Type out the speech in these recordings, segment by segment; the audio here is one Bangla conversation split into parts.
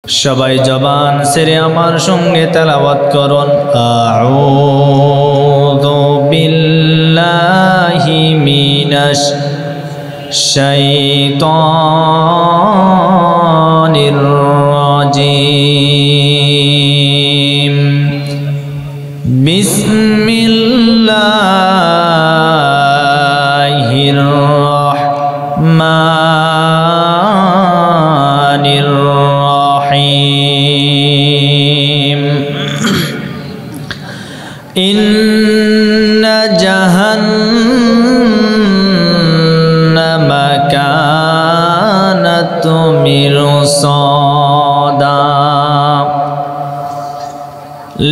সবাই জবান ছেড়ে আমার সঙ্গে তেলাওয়াত করুন। আউযু বিল্লাহি মিনাশ শাইতানির রাজিম। বিসমিল্লাহির রাহমানির রাহিম। ইন্না জাহান্নামা কানাত মিরসাদা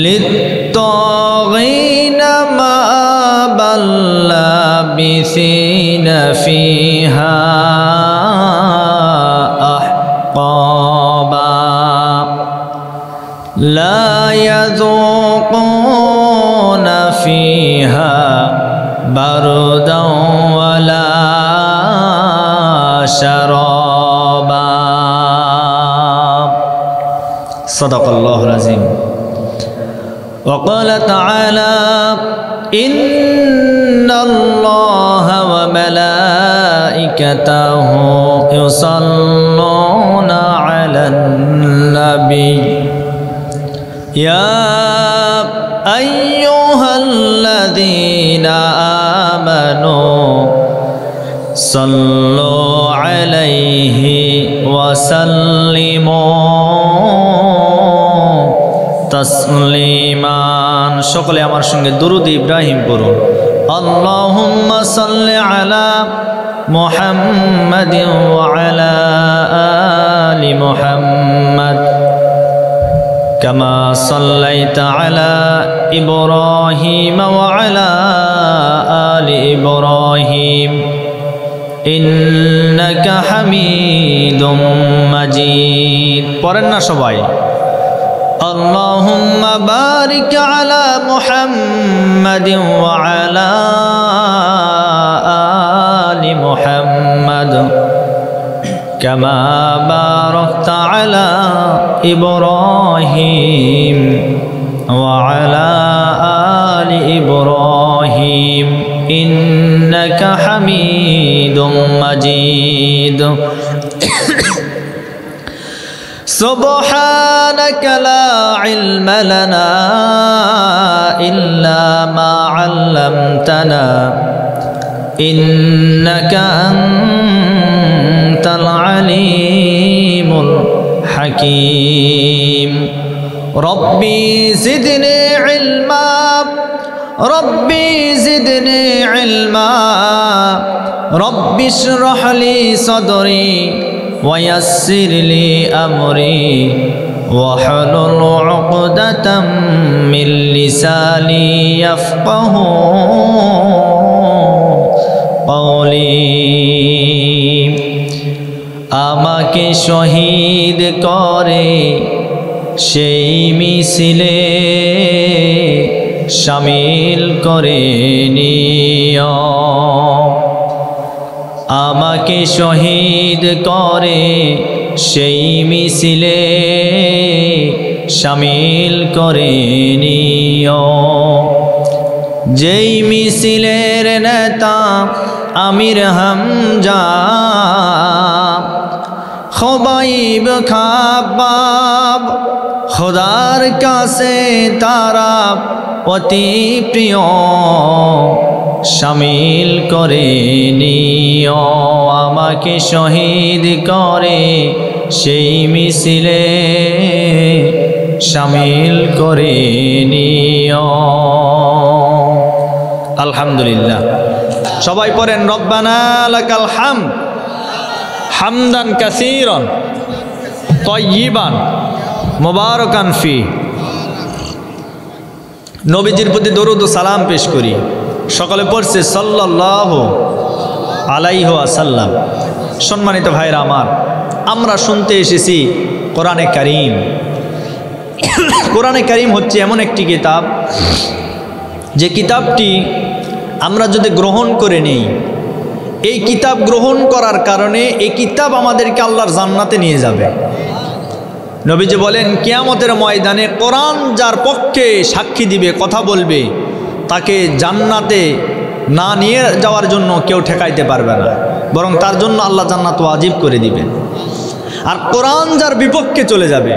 লিত্তাগিনা মাআবাল লাবিসিনা ফিহা আহকাবা লা ইয়াযুকুনা ফিহা বারদান ওয়ালা শারাবা। সাদাকাল্লাহুল আযীম। وقال تعالى إن الله وملائكته يصلون على النبي يا أيها الذين آمنوا صلوا عليه وسلموا তসলিমান। সকলে আমার সঙ্গে দুরূদ ইব্রাহিম পড়ুন। আল্লাহুম্মা সাল্লি আলা মুহাম্মাদিন ওয়া আলা আলি মুহাম্মাদ কামা সাল্লাইতা আলা ইব্রাহিম ওয়া আলা আলি ইব্রাহিম ইন্নাকা হামিদুম মাজিদ। পড়েন না সবাই? اللهم بارك على محمد وعلى آل محمد كما باركت على إبراهيم وعلى آل إبراهيم إنك حميد مجيد। سبحانك لا علم لنا إلا ما علمتنا إنك أنت العليم الحكيم ربي زدني علما ربي زدني علما ربي اشرح لي صدري ويسر لي أمري واحلل عقدة من لساني يفقه قولي। আমাকে শহীদ করে সেই মিছিলে শামিল করে নিও। আমাকে শহীদ করে সেই মিছিলে শামিল করে নিও। যেই মিছিলের নেতা আমির হামজা খুবাইব খাব্বাব খোদার কাছে তারা অতি প্রিয় শামিল করে নিও। আমাকে শহীদ করে সেই মিছিলে শামিল করে নিও। আলহামদুলিল্লাহ। সবাই পড়েন রব্বানা লাকাল হামদ হামদান কাসীরান তাইয়িবান মুবারাকান ফি। নবীজির প্রতি দরুদ ও সালাম পেশ করি। সকালে পড়ছে সাল্লাল্লাহু আলাইহি ওয়াসাল্লাম। সম্মানিত ভাইরা আমার, আমরা শুনতে এসেছি কোরআনে কারীম। কোরআনে কারীম হচ্ছে এমন একটি কিতাব যে কিতাবটি আমরা যদি গ্রহণ করে নেই, এই কিতাব গ্রহণ করার কারণে এই কিতাব আমাদেরকে আল্লাহর জান্নাতে নিয়ে যাবে। নবীজি বলেন কিয়ামতের ময়দানে কোরআন যার পক্ষে সাক্ষী দিবে, কথা বলবে, তাকে জান্নাতে না নিয়ে যাওয়ার জন্য কেউ ঠেকাইতে পারবে না, বরং তার জন্য আল্লাহ জান্নাত ওয়াজিব করে দিবেন। আর কোরআন যার বিপক্ষে চলে যাবে,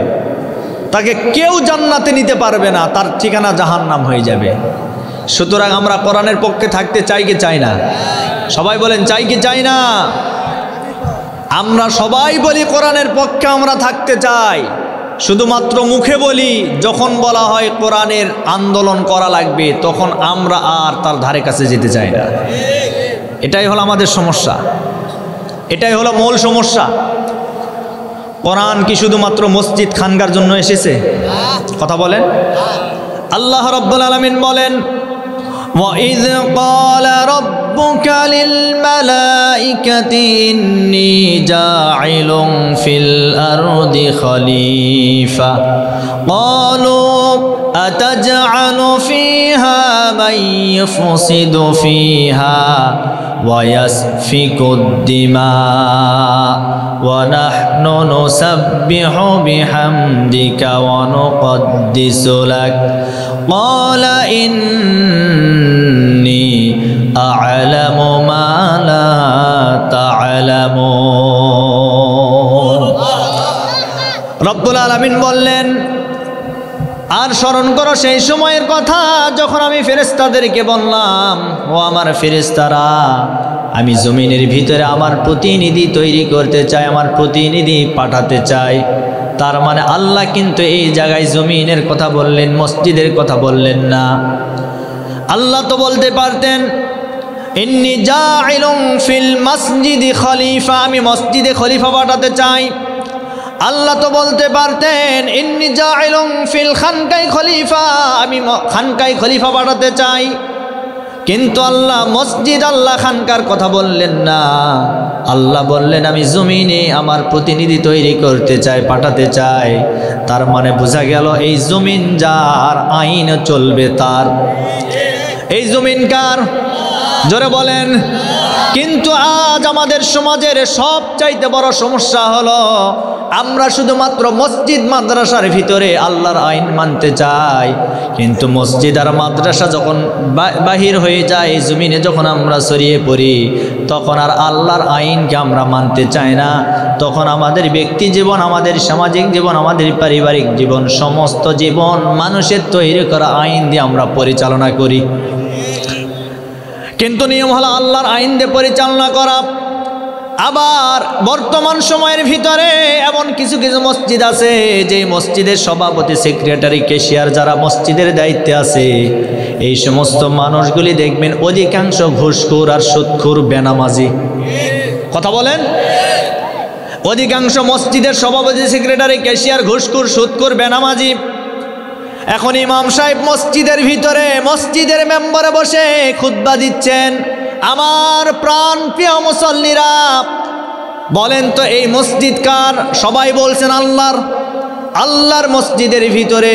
তাকে কেউ জান্নাতে নিতে পারবে না, তার ঠিকানা জাহান্নাম হয়ে যাবে। সুতরাং আমরা কোরআনের পক্ষে থাকতে চাই কি চাই না? সবাই বলেন চাই কি চাই না? আমরা সবাই বলি কোরআনের পক্ষে আমরা থাকতে চাই, শুধুমাত্র মুখে বলি। যখন বলা হয় কোরআনের আন্দোলন করা লাগবে, তখন আমরা আর তার ধারে কাছে যেতে চাই না। এটাই হলো আমাদের সমস্যা, এটাই হলো মূল সমস্যা। কোরআন কি শুধুমাত্র মসজিদ খানকার জন্য এসেছে? কথা বলেন। আল্লাহ রাব্বুল আলামিন বলেন, وَإِذْ قَالَ رَبُّكَ لِلْمَلَائِكَةِ إِنِّي جَاعِلٌ فِي الْأَرْضِ خَلِيفَةً قَالُوا أَتَجْعَلُ فِيهَا مَن يُفْسِدُ فِيهَا وَيَسْفِكُ الدِّمَاءَ وَنَحْنُ نُسَبِّحُ بِحَمْدِكَ وَنُقَدِّسُ لَكَ قَالَ إِنِّي أَعْلَمُ مَا لَا تَعْلَمُونَ। রব্বুল আলামিন বললেন, আর স্মরণ করো সেই সময়ের কথা যখন আমি ফেরেশতাদেরকে বললাম, ও আমার ফেরেশতারা, আমি জমিনের ভিতরে আমার প্রতিনিধি তৈরি করতে চাই, আমার প্রতিনিধি পাঠাতে চাই। তার মানে আল্লাহ কিন্তু এই জায়গায় জমিনের কথা বললেন, মসজিদের কথা বললেন না। আল্লাহ তো বলতে পারতেন ইন্নী জাইলুন ফিল মসজিদি খলিফা, আমি মসজিদে খলিফা পাঠাতে চাই। আল্লাহ তো বলতে পারতেন ইন্নী জাইলুন ফিল খানকাই খলিফা, আমি খানকাই খলিফা পাঠাতে চাই। কিন্তু আল্লাহ মসজিদ, আল্লাহ খানকার কথা বললেন না। আল্লাহ বললেন আমি জমিনে আমার প্রতিনিধি তৈরি করতে চাই, পাঠাতে চাই। তার মানে বোঝা গেল এই জমিন যার, আইন চলবে তার। এই জমিন কার? জোরে বলেন। কিন্তু আজ আমাদের সমাজের সবচাইতে বড় সমস্যা হলো আমরা শুধুমাত্র মসজিদ মাদ্রাসার ভিতরে আল্লাহর আইন মানতে চাই, কিন্তু মসজিদ আর মাদ্রাসা যখন বাহির হয়ে যায়, জমিনে যখন আমরা ছড়িয়ে পড়ি, তখন আর আল্লাহর আইনকে আমরা মানতে চাই না। তখন আমাদের ব্যক্তি জীবন, আমাদের সামাজিক জীবন, আমাদের পারিবারিক জীবন, সমস্ত জীবন মানুষের তৈরি করা আইন দিয়ে আমরা পরিচালনা করি। কিন্তু নিয়ম হলো আল্লাহর আইন দিয়ে পরিচালনা করা। আবার বর্তমান সময়ের ভিতরে এমন কিছু কিছু মসজিদ আছে, যে মসজিদের সভাপতি, সেক্রেটারি, ক্যাশিয়ার যারা মসজিদের দায়িত্বে আছে, এই সমস্ত মানুষগুলি দেখবেন অধিকাংশ ঘুষখোর আর সুদখোর, বেনামাজি। কথা বলেন। অধিকাংশ মসজিদের সভাপতি, সেক্রেটারি, ক্যাশিয়ার ঘুষখোর, সুদখোর, বেনামাজি। এখন ইমাম সাহেব মসজিদের ভিতরে, মসজিদের মেম্বারে বসে খুতবা দিচ্ছেন। আমার প্রাণ প্রিয় মুসল্লিরা, বলেন তো এই মসজিদ কার? সবাই বলছেন আল্লাহর। আল্লাহর মসজিদের ভিতরে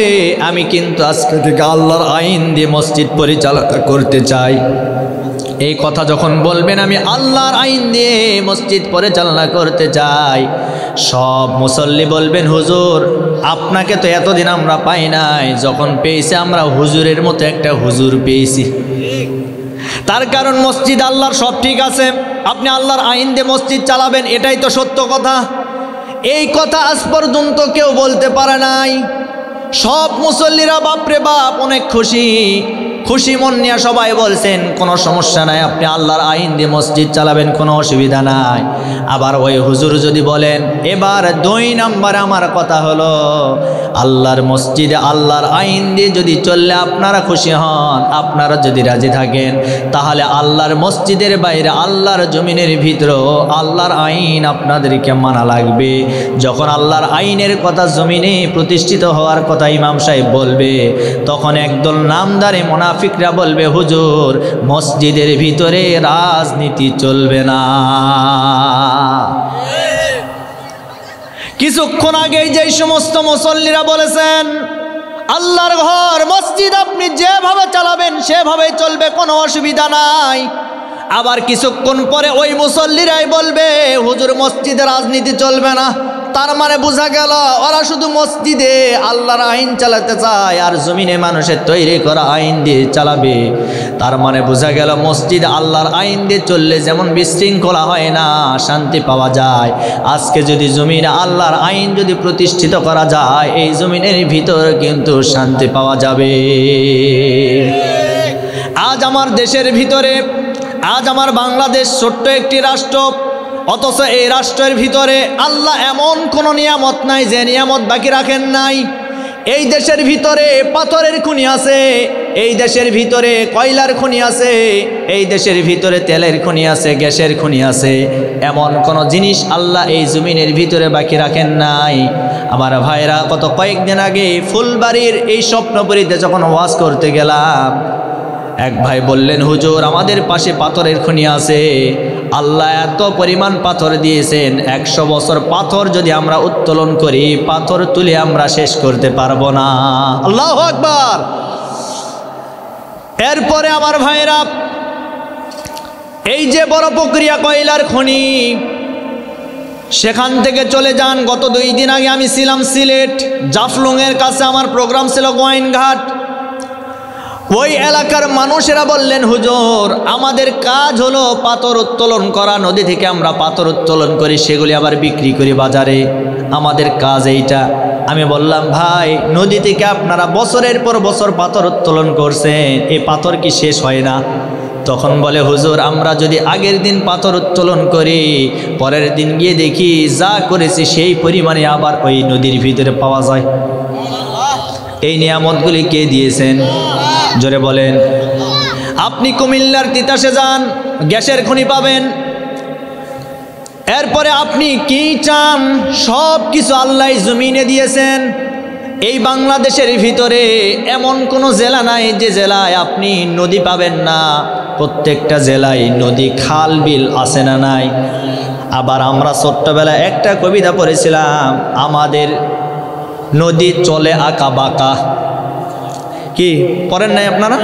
আমি কিন্তু আজকে থেকে আল্লাহর আইন দিয়ে মসজিদ পরিচালনা করতে চাই। এই কথা যখন বলবেন আমি আল্লাহর আইন দিয়ে মসজিদ পরিচালনা করতে চাই, সব মুসল্লি বলবেন হুজুর আপনাকে তো এতদিন আমরা পাই নাই, যখন পেয়েছি আমরা হুজুরের মতো একটা হুজুর পেয়েছি। তার কারণ মসজিদ আল্লাহর, সব ঠিক আছে, আপনি আল্লাহর আইন দিয়ে মসজিদ চালাবেন, এটাই তো সত্য কথা। এই কথা আজ পর্যন্ত কেউ বলতে পারে নাই। সব মুসল্লিরা বাপরে বাপ অনেক খুশি, খুশি মন নিয়ে সবাই বলছেন কোনো সমস্যা নাই, আপনি আল্লাহর আইন দিয়ে মসজিদ চালাবেন, কোনো অসুবিধা নাই। আবার ওই হুজুর যদি বলেন, এবার 2 নম্বরে আমার কথা হলো আল্লাহর মসজিদে আল্লাহর আইন দিয়ে যদি চললে আপনারা খুশি হন, আপনারা যদি রাজি থাকেন, তাহলে আল্লাহর মসজিদের বাইরে আল্লাহর জমিনের ভিতরেও আল্লাহর আইন আপনাদেরকে মানা লাগবে। যখন আল্লাহর আইনের কথা জমিনে প্রতিষ্ঠিত হওয়ার কথা ইমাম সাহেব বলবে, তখন একদল নামদারে মুনাফিকরা বলবে হুজুর মসজিদের ভিতরে রাজনীতি চলবে না। কিছুক্ষণ আগেই যেই সমস্ত মুসল্লিরা বলেছেন আল্লাহর ঘর মসজিদ আপনি যেভাবে চালাবেন সেভাবেই চলবে, কোনো অসুবিধা নাই, আবার কিছুক্ষণ পরে ওই মুসল্লিরাই বলবে হুজুর মসজিদে রাজনীতি চলবে না। তার মানে বোঝা গেল ওরা শুধু মসজিদে আল্লাহর আইন চালাতে চায় আর জমিনে মানুষের তৈরি করা আইন দিয়ে চালাবে। তার মানে বোঝা গেল মসজিদ আল্লাহর আইন দিয়ে চললে যেমন বিশৃঙ্খলা হয় না, শান্তি পাওয়া যায়, আজকে যদি জমিনে আল্লাহর আইন যদি প্রতিষ্ঠিত করা যায় এই জমিনের ভিতর কিন্তু শান্তি পাওয়া যাবে। আজ আমার দেশের ভিতরে, আজ আমার বাংলাদেশ ছোট্ট একটি রাষ্ট্র, অথচ এই রাষ্ট্রের ভিতরে আল্লাহ এমন কোনো নিয়ামত নাই যে নিয়ামত বাকি রাখেন নাই। এই দেশের ভিতরে পাথরের খনি আছে, এই দেশের ভিতরে কয়লার খনি আছে, এই দেশের ভিতরে তেলের খনি আছে, গ্যাসের খনি আছে, এমন কোনো জিনিস আল্লাহ এই জমিনের ভিতরে বাকি রাখেন নাই। আমার ভাইরা, গত কয়েকদিন আগে ফুলবাড়ির এই স্বপ্নপুরীতে যখন ওয়াজ করতে গেলাম, এক ভাই বললেন, হুজুর আমাদের পাশে পাথরের খনি আছে, আল্লাহ এত পরিমাণ পাথর দিয়েছেন, 100 বছর পাথর যদি আমরা উত্তোলন করি পাথর তুলে আমরা শেষ করতে পারবো না। আল্লাহু আকবার। এরপরে আমার ভাইরা, এই যে বড় প্রক্রিয়া কয়লার খনি, সেখান থেকে চলে যান। গত 2 দিন আগে আমি ছিলাম সিলেট, জাফলংয়ের কাছে আমার প্রোগ্রাম ছিল গোয়াইনঘাট। ওই এলাকার মানুষেরা বললেন, হুজুর আমাদের কাজ হলো পাথর উত্তোলন করা, নদী থেকে আমরা পাথর উত্তোলন করি, সেগুলি আবার বিক্রি করি বাজারে, আমাদের কাজ এইটা। আমি বললাম, ভাই নদী থেকে আপনারা বছরের পর বছর পাথর উত্তোলন করছেন, এই পাথর কি শেষ হয় না? তখন বলে, হুজুর আমরা যদি আগের দিন পাথর উত্তোলন করি, পরের দিন গিয়ে দেখি যা করেছি সেই পরিমাণে আবার ওই নদীর ভিতরে পাওয়া যায়। এই নিয়ামতগুলি কে দিয়েছেন? জোরে বলেন। আপনি কুমিল্লার তিতাসে যান, গ্যাসের খনি পাবেন। এরপরে আপনি কি চান, সব কিছু আল্লাহ জমিনে দিয়েছেন। এই বাংলাদেশের ভিতরে এমন কোনো জেলা নাই যে জেলায় আপনি নদী পাবেন না, প্রত্যেকটা জেলায় নদী, খাল, বিল আছে না নাই? আবার আমরা ছোট্টবেলায় একটা কবিতা পড়েছিলাম, আমাদের নদী চলে আঁকা বাঁকা। কি পড়েন নাই আপনারা?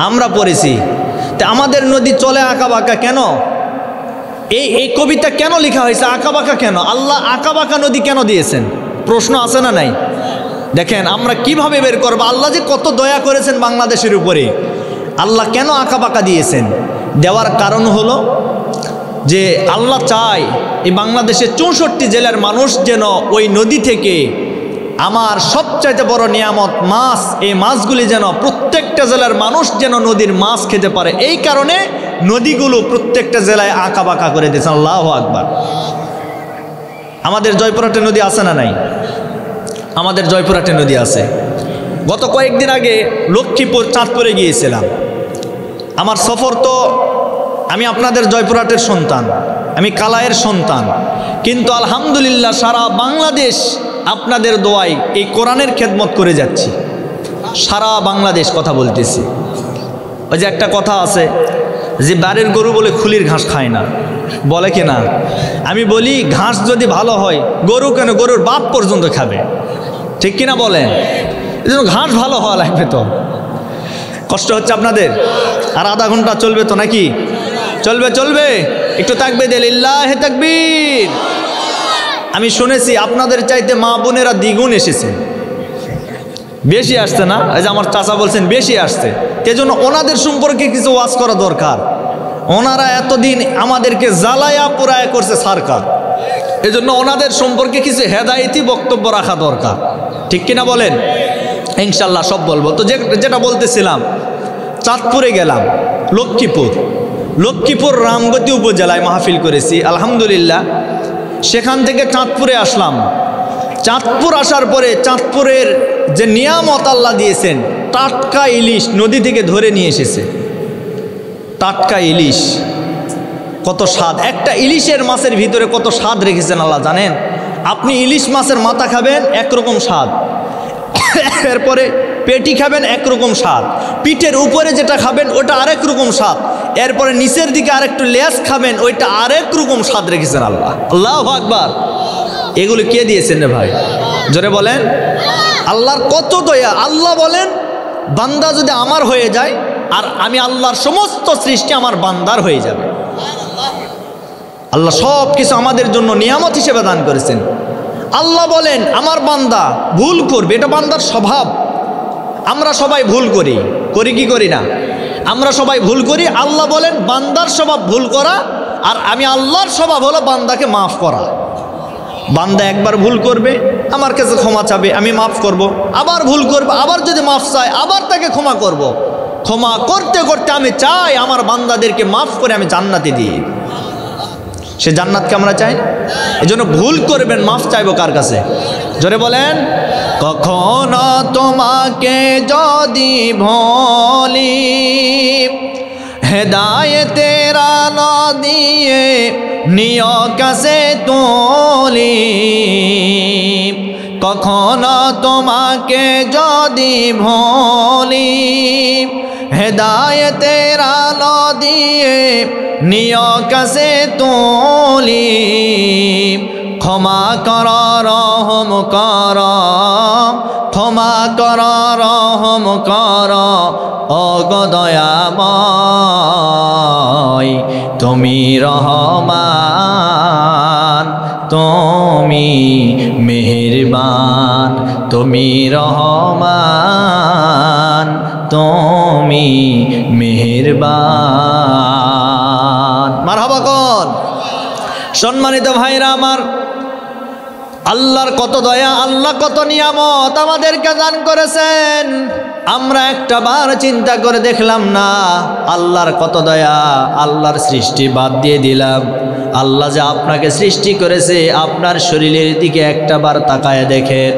আমরা পড়েছি। তা আমাদের নদী চলে আঁকা বাঁকা কেন? এই কবিতা কেন লেখা হয়েছে? আঁকা বাঁকা কেন? আল্লাহ আঁকা বাঁকা নদী কেন দিয়েছেন? প্রশ্ন আছে না নাই? দেখেন আমরা কিভাবে বের করবো, আল্লাহ যে কত দয়া করেছেন বাংলাদেশের উপরে। আল্লাহ কেন আঁকা বাঁকা দিয়েছেন? দেওয়ার কারণ হলো যে আল্লাহ চায় এই বাংলাদেশের 64 জেলার মানুষ যেন ওই নদী থেকে আমার সবচাইতে বড় নিয়ামত মাছ, এই মাছগুলি যেন প্রত্যেকটা জেলার মানুষ যেন নদীর মাছ খেতে পারে। এই কারণে নদীগুলো প্রত্যেকটা জেলায় আঁকা বাঁকা করে দিয়েছেন। আল্লাহু আকবার। আমাদের জয়পুরহাটে নদী আছে না নাই? আমাদের জয়পুরহাটে নদী আছে। গত কয়েকদিন আগে লক্ষ্মীপুর, চাঁদপুরে গিয়েছিলাম। আমার সফর তো, আমি আপনাদের জয়পুরহাটের সন্তান, আমি কালায়ের সন্তান, কিন্তু আলহামদুলিল্লাহ সারা বাংলাদেশ আপনাদের দোয়ায় এই কোরআনের খেদমত করে যাচ্ছি। সারা বাংলাদেশ কথা বলতেছি। ওই যে একটা কথা আছে যে বাড়ির গরু বলে খুলির ঘাস খায় না, বলে কি না? আমি বলি ঘাস যদি ভালো হয় গরু কেন, গরুর বাপ পর্যন্ত খাবে, ঠিক কিনা বলেন? এই জন্য ঘাস ভালো হওয়া লাগবে। তো কষ্ট হচ্ছে আপনাদের? আর আধা ঘন্টা চলবে তো নাকি? চলবে চলবে, একটু তাকবীর দিন, লিল্লাহি তাকবীর। আমি শুনেছি আপনাদের চাইতে মা বোনেরা দ্বিগুণ এসেছে, বেশি আসছে না? এই যে আমার চাচা বলছেন বেশি আসছে, সেজন্য ওনাদের সম্পর্কে কিছু ওয়াজ করা দরকার। ওনারা এতদিন আমাদেরকে জ্বালায়া পোড়ায়া করছে সরকার, এজন্য ওনাদের সম্পর্কে কিছু হেদায়েতি বক্তব্য রাখা দরকার, ঠিক কিনা বলেন? ইনশাল্লাহ সব বলবো। তো যেটা বলতেছিলাম, চাঁদপুরে গেলাম, লক্ষ্মীপুর রামগতি উপজেলায় মাহফিল করেছি আলহামদুলিল্লাহ। সেখান থেকে চাঁদপুরে আসলাম। চাঁদপুর আসার পরে চাঁদপুরের যে নিয়ামত আল্লাহ দিয়েছেন, টাটকা ইলিশ নদী থেকে ধরে নিয়ে এসেছে। টাটকা ইলিশ, কত স্বাদ! একটা ইলিশের মাছের ভিতরে কত স্বাদ রেখেছেন আল্লাহ জানেন? আপনি ইলিশ মাছের মাথা খাবেন একরকম স্বাদ, এরপরে পেটি খাবেন একরকম স্বাদ, পিঠের উপরে যেটা খাবেন ওটা আরেক রকম স্বাদ, এরপরে নিচের দিকে আরেকটু লেজ খাবেন, ওইটা আরেক রকম স্বাদ রেখেছেন আল্লাহ। আল্লাহু আকবার। এগুলো কে দিয়েছেন রে ভাই? জোরে বলেন। আল্লাহর কত দয়া। আল্লাহ বলেন বান্দা যদি আমার হয়ে যায় আর আমি আল্লাহর সমস্ত সৃষ্টি আমার বান্দার হয়ে যাবে। আল্লাহ সব কিছু আমাদের জন্য নিয়ামত হিসেবে দান করেছেন। আল্লাহ বলেন আমার বান্দা ভুল করবে, এটা বান্দার স্বভাব। আমরা সবাই ভুল করি, করি কি করি না? আমরা সবাই ভুল করি। আল্লাহ বলেন বান্দার স্বভাব ভুল করা, আর আমি আল্লাহর স্বভাব হলো বান্দাকে মাফ করা। বান্দা একবার ভুল করবে, আমার কাছে ক্ষমা চাবে, আমি মাফ করব। আবার ভুল করবে, আবার যদি মাফ চায় আবার তাকে ক্ষমা করব। ক্ষমা করতে করতে আমি চাই আমার বান্দাদেরকে মাফ করে আমি জান্নাতে দিই। সে জান্নাতকে আমরা চাই না? এই জন্য ভুল করবেন, মাফ চাইবো কার কাছে? জোরে বলেন। কখনো তোমাকে যদি ভুলি হেদায়েতের আলো দিয়ে নিয় কাছে তুলি, কখনো তোমাকে যদি ভুলি হেদায়েতের আলো দিয়ে নিয় কাছে তুলি, ক্ষমা কর রহম কর, ক্ষমা কর রহম কর ও গো দয়াময়, তুমি রহমান, তুমি মেহেরবান, তুমি রহমান, তুমি মেহেরবান। মারহাবা কোন? সম্মানিত ভাইরা আমার, আল্লাহর কত দয়া, আল্লাহ কত নিয়ামত আমাদেরকে দান করেছেন। আমরা একটা বার চিন্তা করে দেখলাম না আল্লাহর কত দয়া। আল্লাহর সৃষ্টি বাদ দিয়ে দিলাম। আল্লাহ যে আপনাকে সৃষ্টি করেছে, আপনার শরীরের দিকে একটা বার তাকায় দেখেন।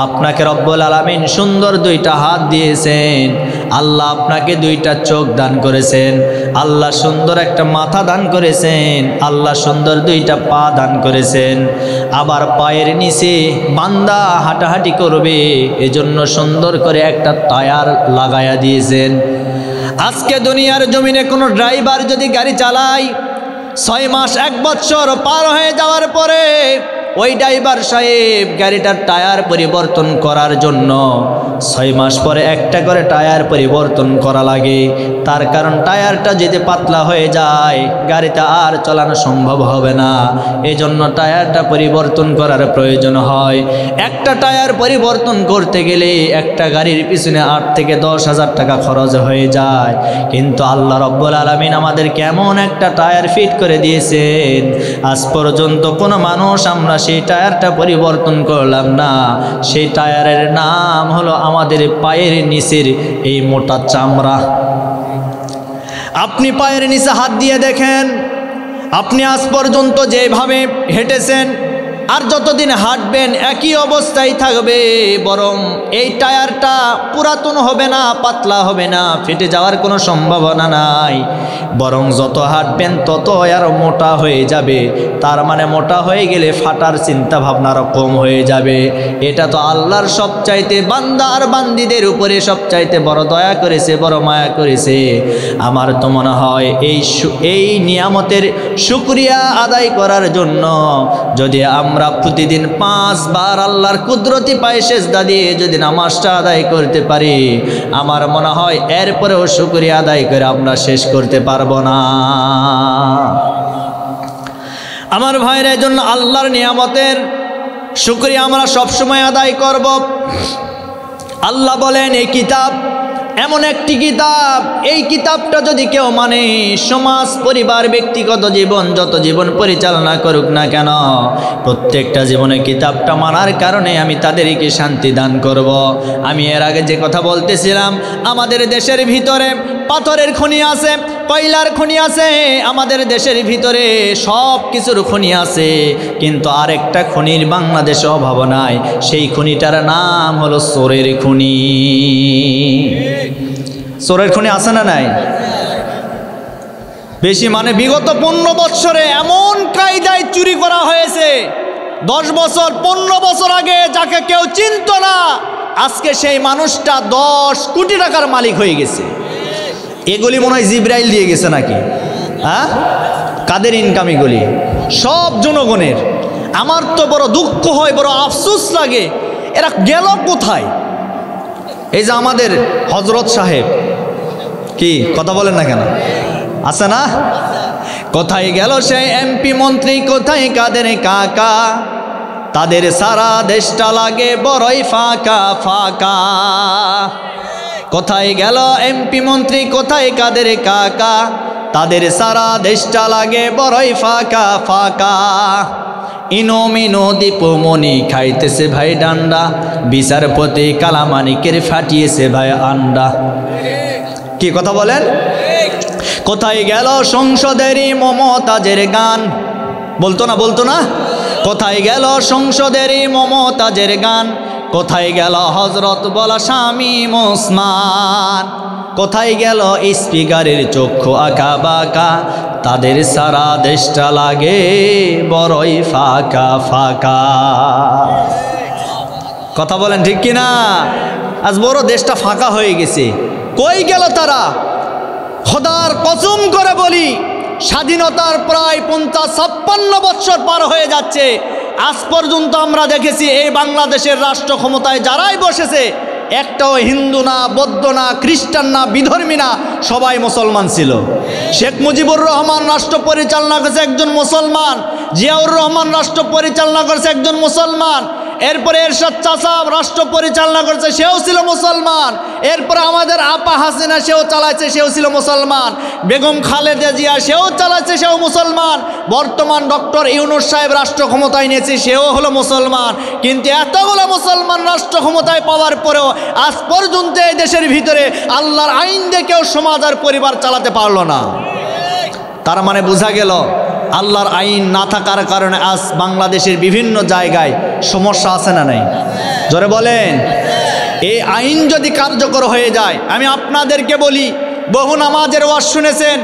আপনাকে রব্বুল আলামিন সুন্দর দুইটা হাত দিয়েছেন, আল্লাহ আপনাকে দুইটা চোখ দান করেছেন, আল্লাহ সুন্দর একটা মাথা দান করেছেন, আল্লাহ সুন্দর দুইটা পা দান করেছেন। আবার পায়ের নিচে বান্দা হাঁটাহাঁটি করবে এজন্য সুন্দর করে একটা টায়ার লাগায়া দিয়েছেন। আজকে দুনিয়ার জমিনে কোনো ড্রাইভার যদি গাড়ি চালায় 6 মাস 1 বছর পার হয়ে যাওয়ার পরে ওই ড্রাইভার সাহেব গাড়িটার টায়ার পরিবর্তন করার জন্য 6 মাস পরে একটা করে টায়ার পরিবর্তন করা লাগে। তার কারণ টায়ারটা যদি পাতলা হয়ে যায় গাড়িটা আর চালানো সম্ভব হবে না, এজন্য টায়ারটা পরিবর্তন করার প্রয়োজন হয়। একটা টায়ার পরিবর্তন করতে গেলে একটা গাড়ির পিছনে 8 থেকে 10,000 টাকা খরচ হয়ে যায়। কিন্তু আল্লাহ রব্বুল আলামিন আমাদের কেমন একটা টায়ার ফিট করে দিয়েছেন, আজ পর্যন্ত কোনো মানুষ আমরা সেই টায়ারটা পরিবর্তন করলাম না। সেই টায়ারের নাম হলো আমাদের পায়ের নিচের এই মোটা চামড়া। আপনি পায়ের নিচে হাত দিয়ে দেখেন, আপনি আজ পর্যন্ত যেভাবে হেঁটেছেন আর যতদিন হাঁটবেন একই অবস্থায় থাকবে, বরং এই টায়ারটা পুরাতন হবে না, পাতলা হবে না, ফেটে যাওয়ার কোনো সম্ভাবনা নাই। বরং যত হাঁটবেন তত আর মোটা হয়ে যাবে। তার মানে মোটা হয়ে গেলে ফাটার চিন্তা ভাবনা আরও কম হয়ে যাবে। এটা তো আল্লাহর সবচাইতে বান্দা আর বান্দিদের উপরে সবচাইতে বড় দয়া করেছে, বড় মায়া করেছে। আমার তো মনে হয় এই নিয়ামতের শুকরিয়া আদায় করার জন্য যদি আমরা প্রতিদিন 5 বার আল্লাহর কুদরতি পায়ে সেজদা দিয়ে যদি নামাজটা আদায় করতে পারি, আমার মনে হয় এরপরেও শুকরিয়া আদায় করে আমরা শেষ করতে পারবো না। আমার ভাইরা, এজন্য আল্লাহর নিয়ামতের শুকরিয়া আমরা সবসময় আদায় করব। আল্লাহ বলেন এই কিতাব এমন একটি কিতাব, এই কিতাবটা যদি কেউ মানে সমাজ, পরিবার, ব্যক্তিগত জীবন যত জীবন পরিচালনা করুক না কেন, প্রত্যেকটা জীবনে কিতাবটা মানার কারণে আমি তাদেরকে শান্তি দান করব। আমি এর আগে যে কথা বলতেছিলাম, আমাদের দেশের ভিতরে পাথরের খনি আছে, কয়লার খনি আছে, আমাদের দেশের ভিতরে সব কিছুর খনি আছে, কিন্তু আরেকটা খনির বাংলাদেশে অভাব নাই। সেই খনিটার নাম হলো চোরের খনি। চোরের খনি আছে না নাই? বেশি মানে বিগত 15 বছরে এমন কায়দায় চুরি করা হয়েছে, 10 বছর 15 বছর আগে যাকে কেউ চিনত না, আজকে সেই মানুষটা 10 কোটি টাকার মালিক হয়ে গেছে। এগুলি মনে হয় জিব্রাইল দিয়ে গেছে নাকি? হ্যাঁ, কাদের ইনকাম এগুলি? সব জনগণের। আমার তো বড় দুঃখ হয়, বড় আফসোস লাগে, এরা গেল কোথায়? এই যে আমাদের হজরত সাহেব, কি কথা বলেন না কেন? আছে না? কোথায় গেল সেই এমপি মন্ত্রী, কোথায় কাদের কাকা? তাদের সারা দেশটা লাগে বড়ই ফাঁকা ফাঁকা। কোথায় গেল এমপি মন্ত্রী, কোথায় কাদের কাকা, তাদের সারা দেশটা লাগে বড়ই ফাঁকা ফাঁকা। ইনো মিনো দীপমণি খাইতেছে ভাই ডান্ডা, বিচারপতি কালামানিকের ফাটিয়েছে ভাই আন্ডা। কি কথা বলেন? কোথায় গেল সংসদেরই মমতাজের গান, বলতো না? কোথায় গেল সংসদেরই মমতাজের গান, কোথায় গেল হজরত বলা শামীম ওসমান, কোথায় গেল স্পিকারের চক্ষু আঁকা বাঁকা, তাদের সারা দেশটা লাগে বড়ই ফাঁকা ফাঁকা। কথা বলেন ঠিক কিনা? আজ বড় দেশটা ফাঁকা হয়ে গেছে। কই গেল তারা? খোদার কসম করে বলি, স্বাধীনতার প্রায় ৫০-৫৬ বৎসর পার হয়ে যাচ্ছে, আজ পর্যন্ত আমরা দেখেছি এই বাংলাদেশের রাষ্ট্র ক্ষমতায় যারাই বসেছে একটাও হিন্দু না, বৌদ্ধ না, খ্রিস্টান না, বিধর্মী না, সবাই মুসলমান ছিল। শেখ মুজিবুর রহমান রাষ্ট্র পরিচালনা করেছে একজন মুসলমান, জিয়াউর রহমান রাষ্ট্র পরিচালনা করেছে একজন মুসলমান, এরপরে এরশাদ চাচা রাষ্ট্র পরিচালনা করেছে, সেও ছিল মুসলমান, এরপরে আমাদের আপা হাসিনা সেও চালাচ্ছে, সেও ছিল মুসলমান, বেগম খালেদা জিয়া সেও চালাচ্ছে, সেও মুসলমান, বর্তমান ডক্টর ইউনূস সাহেব রাষ্ট্র ক্ষমতায় নিয়েছে, সেও হলো মুসলমান। কিন্তু এতগুলো মুসলমান রাষ্ট্র ক্ষমতায় পাওয়ার পরেও আজ পর্যন্ত এই দেশের ভিতরে আল্লাহর আইন দিয়ে কেউ সমাজ আর পরিবার চালাতে পারলো না। তার মানে বোঝা গেল আল্লাহর আইন না থাকার কারণে আজ বাংলাদেশের বিভিন্ন জায়গায় সমস্যা আছে না নাই? জোরে বলেন। এই আইন যদি কার্যকর হয়ে যায়, আমি আপনাদেরকে বলি, বহু নামাজের ওয়াজ শুনেছেন,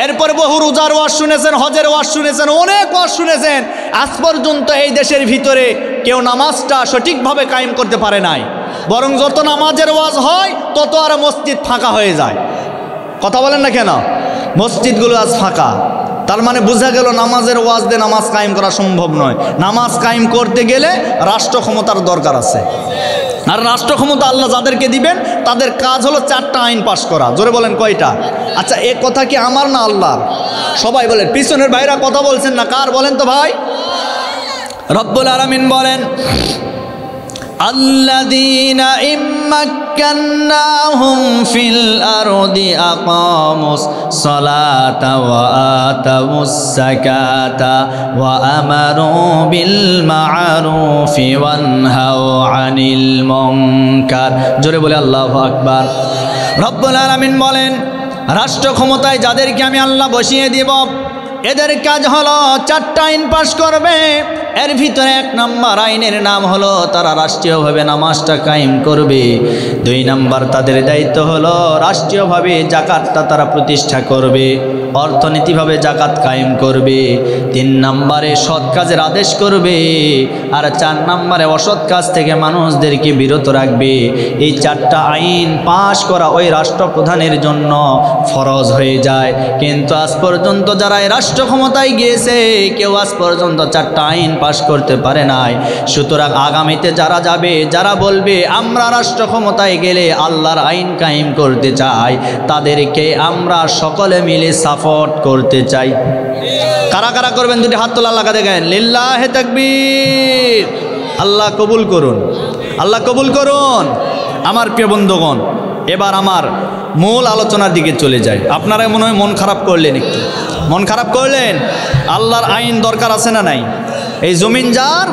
এরপর বহু রোজার ওয়াজ শুনেছেন, হজের ওয়াজ শুনেছেন, অনেক ওয়াজ শুনেছেন, আজ পর্যন্ত এই দেশের ভিতরে কেউ নামাজটা সঠিকভাবে কায়েম করতে পারে নাই। বরং যত নামাজের ওয়াজ হয় তত আর মসজিদ ফাঁকা হয়ে যায়। কথা বলেন না কেন? মসজিদগুলো আজ ফাঁকা। তার মানে বোঝা গেল নামাজের ওয়াজ দিয়ে নামাজ কায়েম করা সম্ভব নয়। নামাজ কায়েম করতে গেলে রাষ্ট্র ক্ষমতার দরকার আছে। আর রাষ্ট্র ক্ষমতা আল্লাহ যাদেরকে দিবেন তাদের কাজ হলো 4টা আইন পাশ করা। জোরে বলেন কয়টা? আচ্ছা, এ কথা কি আমার না আল্লাহর? সবাই বলেন। পিছনের ভাইরা কথা বলছেন না, কার বলেন তো ভাই? রব্বুল আলামিন বলেন, আল্লাযীনা ইম্মাক্কান্নাহুম ফিল আরদি আকামুস সালাতা ওয়া আতাউস যাকাতা ওয়া আমারু বিল মা'রুফি ওয়া নাহাউ আনিল মুনকার। জোরে বলে আল্লাহু আকবার। রব্বুল আলামিন বলেন, রাষ্ট্র ক্ষমতায় যাদেরকে আমি আল্লাহ বসিয়ে দিব, এদের কাজ হলো 4টা আইন পাশ করবে। এর ভিতরে 1 নম্বর আইনের নাম হলো তারা রাষ্ট্রীয়ভাবে নামাজটা কায়েম করবে। 2 নম্বর তাদের দায়িত্ব হলো রাষ্ট্রীয়ভাবে যাকাতটা তারা প্রতিষ্ঠা করবে, অর্থনীতিভাবে যাকাত কায়েম করবে। 3 নম্বরে সৎ কাজের আদেশ করবে, আর 4 নম্বরে অসৎ কাজ থেকে মানুষদেরকে বিরত রাখবে। এই 4টা আইন পাশ করা ওই রাষ্ট্রপ্রধানের জন্য ফরজ হয়ে যায়। কিন্তু আজ পর্যন্ত যারা এই রাষ্ট্র ক্ষমতায় গিয়েছে কেউ আজ পর্যন্ত 4টা আইন পাশ করতে পারে নাই। সুতরাং আগামীতে যারা যাবে, যারা বলবে আমরা রাষ্ট্র ক্ষমতায় গেলে আল্লাহর আইন কায়েম করতে চাই, তাদেরকে আমরা সকলে মিলে সাপোর্ট করতে চাই। কারা কারা করবেন? দুটি হাত তোলা লাগা দেখেন। লিল্লাহে তাকবীর। আল্লাহ কবুল করুন, আল্লাহ কবুল করুন। আমার প্রিয় বন্ধুগণ, এবার আমার মূল আলোচনার দিকে চলে যাই। আপনারা মনে হয় মন খারাপ করলেন, একটু মন খারাপ করলেন। আল্লাহর আইন দরকার আছে না নাই? এই জমিন যার,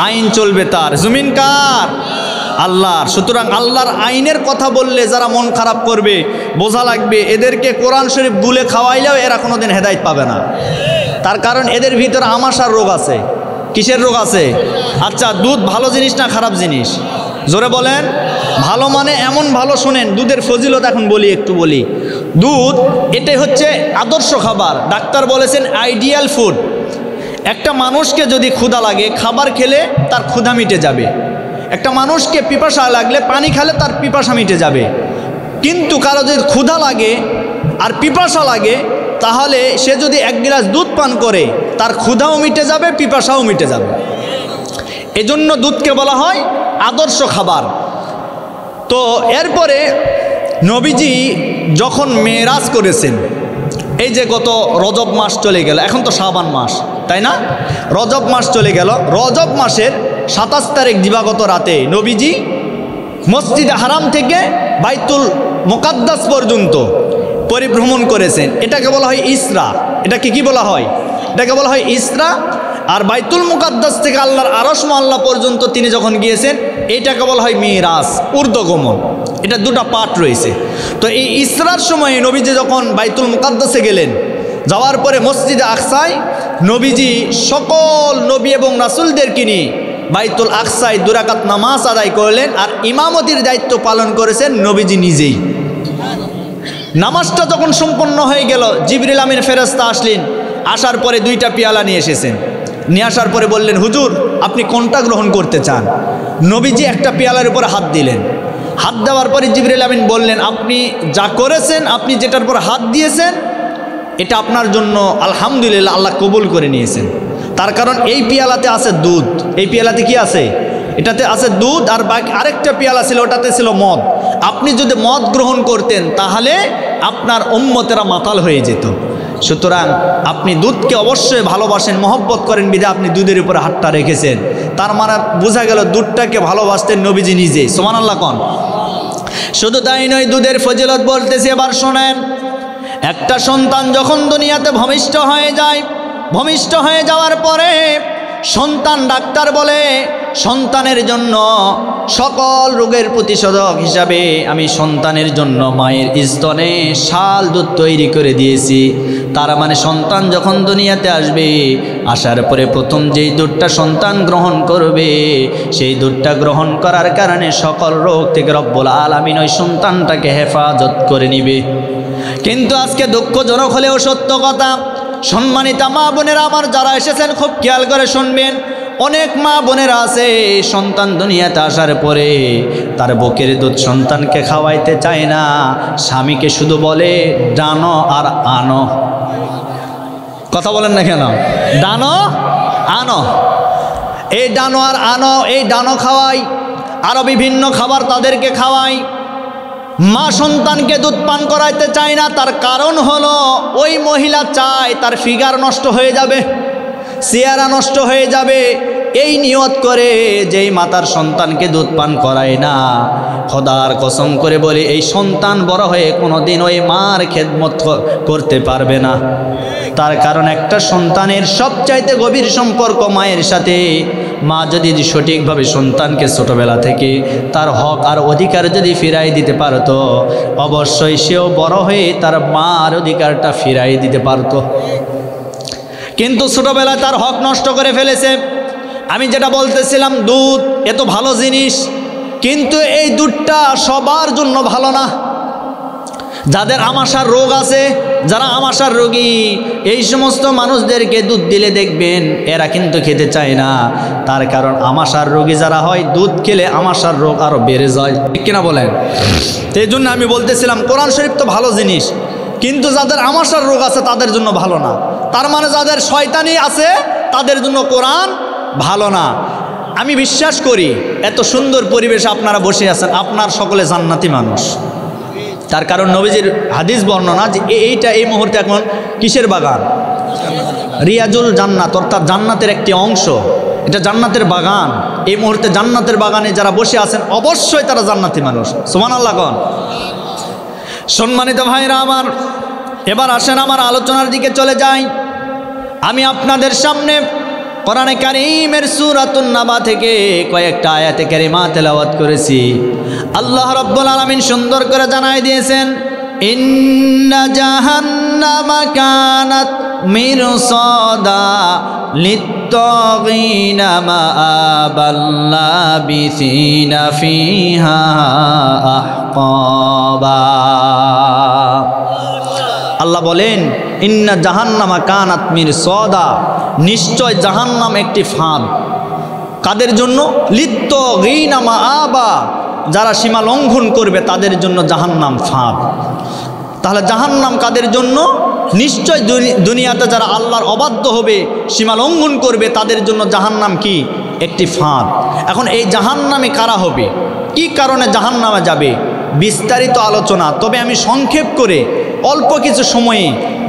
আইন চলবে তার। জমিন কার? আল্লাহর। সুতরাং আল্লাহর আইনের কথা বললে যারা মন খারাপ করবে, বোঝা লাগবে এদেরকে কোরআন শরীফ গুলে খাওয়াইলেও এরা কোনোদিন হেদায়েত পাবে না। তার কারণ এদের ভিতরে আমাশার রোগ আছে। কিসের রোগ আছে? আচ্ছা, দুধ ভালো জিনিস না খারাপ জিনিস? জোরে বলেন। ভালো মানে এমন ভালো, শোনেন দুধের ফজিলত এখন বলি, একটু বলি। দুধ এটাই হচ্ছে আদর্শ খাবার। ডাক্তার বলেছেন আইডিয়াল ফুড। একটা মানুষকে যদি ক্ষুধা লাগে, খাবার খেলে তার ক্ষুধা মিটে যাবে। একটা মানুষকে পিপাসা লাগলে পানি খেলে তার পিপাসা মিটে যাবে। কিন্তু কারো যদি ক্ষুধা লাগে আর পিপাসা লাগে, তাহলে সে যদি 1 গ্লাস দুধ পান করে তার ক্ষুধাও মিটে যাবে, পিপাসাও মিটে যাবে। এজন্য দুধকে বলা হয় আদর্শ খাবার। তো এরপরে নবীজি যখন মেরাজ করেছেন, এই যে গত রজব মাস চলে গেল, এখন তো শাবান মাস, তাই না? রজব মাস চলে গেল। রজব মাসের 27 তারিখ দিবাগত রাতে নবীজি মসজিদে হারাম থেকে বাইতুল মুকাদ্দাস পর্যন্ত পরিভ্রমণ করেছেন। এটাকে বলা হয় ইসরা। এটাকে কি বলা হয়? এটাকে বলা হয় ইসরা। আর বাইতুল মুকাদ্দাস থেকে আল্লাহর আরশ মহল্লা পর্যন্ত তিনি যখন গিয়েছেন এটাকে বলা হয় মিরাজ, ঊর্ধ্বগমন। এটা দুটো পার্ট রয়েছে। তো এই ইসরার সময়ে নবীজি যখন বাইতুল মুকাদ্দাসে গেলেন, যাওয়ার পরে মসজিদে আকসায় নবীজি সকল নবী এবং রাসূলদেরকে নিয়ে বাইতুল আকসায় 2 রাকাত নামাজ আদায় করলেন। আর ইমামতির দায়িত্ব পালন করেছেন নবীজি নিজেই। নামাজটা যখন সম্পন্ন হয়ে গেল, জিবরিল আমিন ফেরেশতা আসলেন। আসার পরে 2টা পেয়ালা নিয়ে এসেছেন। নিয়ে আসার পরে বললেন, হুজুর আপনি কোনটা গ্রহণ করতে চান? নবীজি একটা পেয়ালার উপর হাত দিলেন। হাত দেওয়ার পরে জিবরিল আমিন বললেন, আপনি যা করেছেন, আপনি যেটার উপর হাত দিয়েছেন এটা আপনার জন্য আলহামদুলিল্লাহ আল্লাহ কবুল করে নিয়েছেন। তার কারণ এই পেয়ালাতে আছে দুধ। এই পেয়ালাতে কি আছে? এটাতে আছে দুধ। আর বাকি আরেকটা পেয়ালা ছিল, ওটাতে ছিল মদ। আপনি যদি মদ গ্রহণ করতেন তাহলে আপনার উম্মতেরা মাতাল হয়ে যেত। সুতরাং আপনি দুধকে অবশ্যই ভালোবাসেন, মহব্বত করেন, বিধে আপনি দুধের উপরে হাতটা রেখেছেন। তার মানে বোঝা গেল দুধটাকে ভালোবাসতেন নবীজি নিজে। সুবহানাল্লাহ কোন। শুধু তাই নয়, দুধের ফজিলত বলতেছি, এবার শোনেন। একটা সন্তান যখন দুনিয়াতে ভূমিষ্ঠ হয়ে যায়, ভূমিষ্ঠ হয়ে যাওয়ার পরে সন্তান, ডাক্তার বলে সন্তানের জন্য সকল রোগের প্রতিষেধক হিসাবে আমি সন্তানের জন্য মায়ের স্তনে শাল দুধ তৈরি করে দিয়েছি। তার মানে সন্তান যখন দুনিয়াতে আসবে, আসার পরে প্রথম যেই দুধটা সন্তান গ্রহণ করবে, সেই দুধটা গ্রহণ করার কারণে সকল রোগ থেকে রব্বুল আলামিন ওই সন্তানটাকে হেফাজত করে নিবে। কিন্তু আজকে দুঃখজনক হলেও সত্য কথা, সম্মানিতা মা বোনেরা আমার যারা এসেছেন খুব খেয়াল করে শুনবেন। অনেক মা বোনেরা আছে সন্তান দুনিয়াতে আসার পরে তার বুকের দুধ সন্তানকে খাওয়াইতে চায় না, স্বামীকে শুধু বলে ডানো আর আনো। কথা বলেন না কেন? ডানো আনো, এই ডানো আর আনো, এই ডানো খাওয়াই, আরও বিভিন্ন খাবার তাদেরকে খাওয়াই। মা সন্তানকে দুধ পান করাইতে চায় না। তার কারণ হলো ওই মহিলা চায় তার ফিগার নষ্ট হয়ে যাবে, চেহারা নষ্ট হয়ে যাবে। এই নিয়ত করে যেই মাতার সন্তানকে দুধ পান করায় না, খোদার কসম করে বলে এই সন্তান বড় হয়ে কোনোদিন ওই মার খেদমত করতে পারবে না। তার কারণ একটা সন্তানের সবচাইতে গভীর সম্পর্ক মায়ের সাথে। মা যদি সঠিকভাবে সন্তানকে ছোটবেলা থেকে তার হক আর অধিকার যদি ফিরাই দিতে পারত, অবশ্যই সেও বড় হয়ে তার মার অধিকারটা ফিরাই দিতে পারত। কিন্তু ছোটবেলায় তার হক নষ্ট করে ফেলেছে। আমি যেটা বলতেছিলাম, দুধ এত ভালো জিনিস, কিন্তু এই দুধটা সবার জন্য ভালো না। যাদের আমাশার রোগ আছে, যারা আমাশার রোগী, এই সমস্ত মানুষদেরকে দুধ দিলে দেখবেন এরা কিন্তু খেতে চায় না। তার কারণ আমাশার রোগী যারা হয়, দুধ খেলে আমাশার রোগ আরও বেড়ে যায়, ঠিক কিনা বলেন? এই জন্য আমি বলতেছিলাম কোরআন শরীফ তো ভালো জিনিস, কিন্তু যাদের আমাশার রোগ আছে তাদের জন্য ভালো না। তার মানে যাদের শয়তানি আছে তাদের জন্য কোরআন ভালো না। আমি বিশ্বাস করি এত সুন্দর পরিবেশে আপনারা বসে আছেন, আপনার সকলে জান্নাতি মানুষ। তার কারণ নবীজির হাদিস বর্ণনা যে এইটা এই মুহূর্তে এখন কিসের বাগান? রিয়াজুল জান্নাত, অর্থাৎ জান্নাতের একটি অংশ। এটা জান্নাতের বাগান। এই মুহূর্তে জান্নাতের বাগানে যারা বসে আছেন অবশ্যই তারা জান্নাতি মানুষ। সুবহানাল্লাহ কোন। সম্মানিত ভাইরা আমার, এবার আসেন আমার আলোচনার দিকে চলে যাই। আমি আপনাদের সামনে কোরআনে কারীমের সূরাতুন নাবা থেকে কয়েকটা আয়াতে কারিমা তেলাওয়াত করেছি। আল্লাহ রাব্বুল আলামিন সুন্দর করে জানাই দিয়েছেন, ইন্না জাহান্নামা কানাত মিরসাদা লিত্তাগিনা মাআবাল লাবিসিনা ফিহা আহকাবা। আল্লাহ বলেন, ইন্না জাহান্নামা কানাত মিরসাদা, নিশ্চয় জাহান্নাম একটি ফাঁদ। কাদের জন্য? লিত্তাগিনা মাআবা, যারা সীমা লঙ্ঘন করবে তাদের জন্য জাহান্নাম ফাঁদ। তাহলে জাহান্নাম কাদের জন্য? নিশ্চয় দুনিয়াতে যারা আল্লাহর অবাধ্য হবে, সীমা লঙ্ঘন করবে, তাদের জন্য জাহান্নাম কি? একটি ফাঁদ। এখন এই জাহান্নামে কারা হবে, কি কারণে জাহান্নামে যাবে, বিস্তারিত আলোচনা। তবে আমি সংক্ষেপ করে অল্প কিছু সময়ে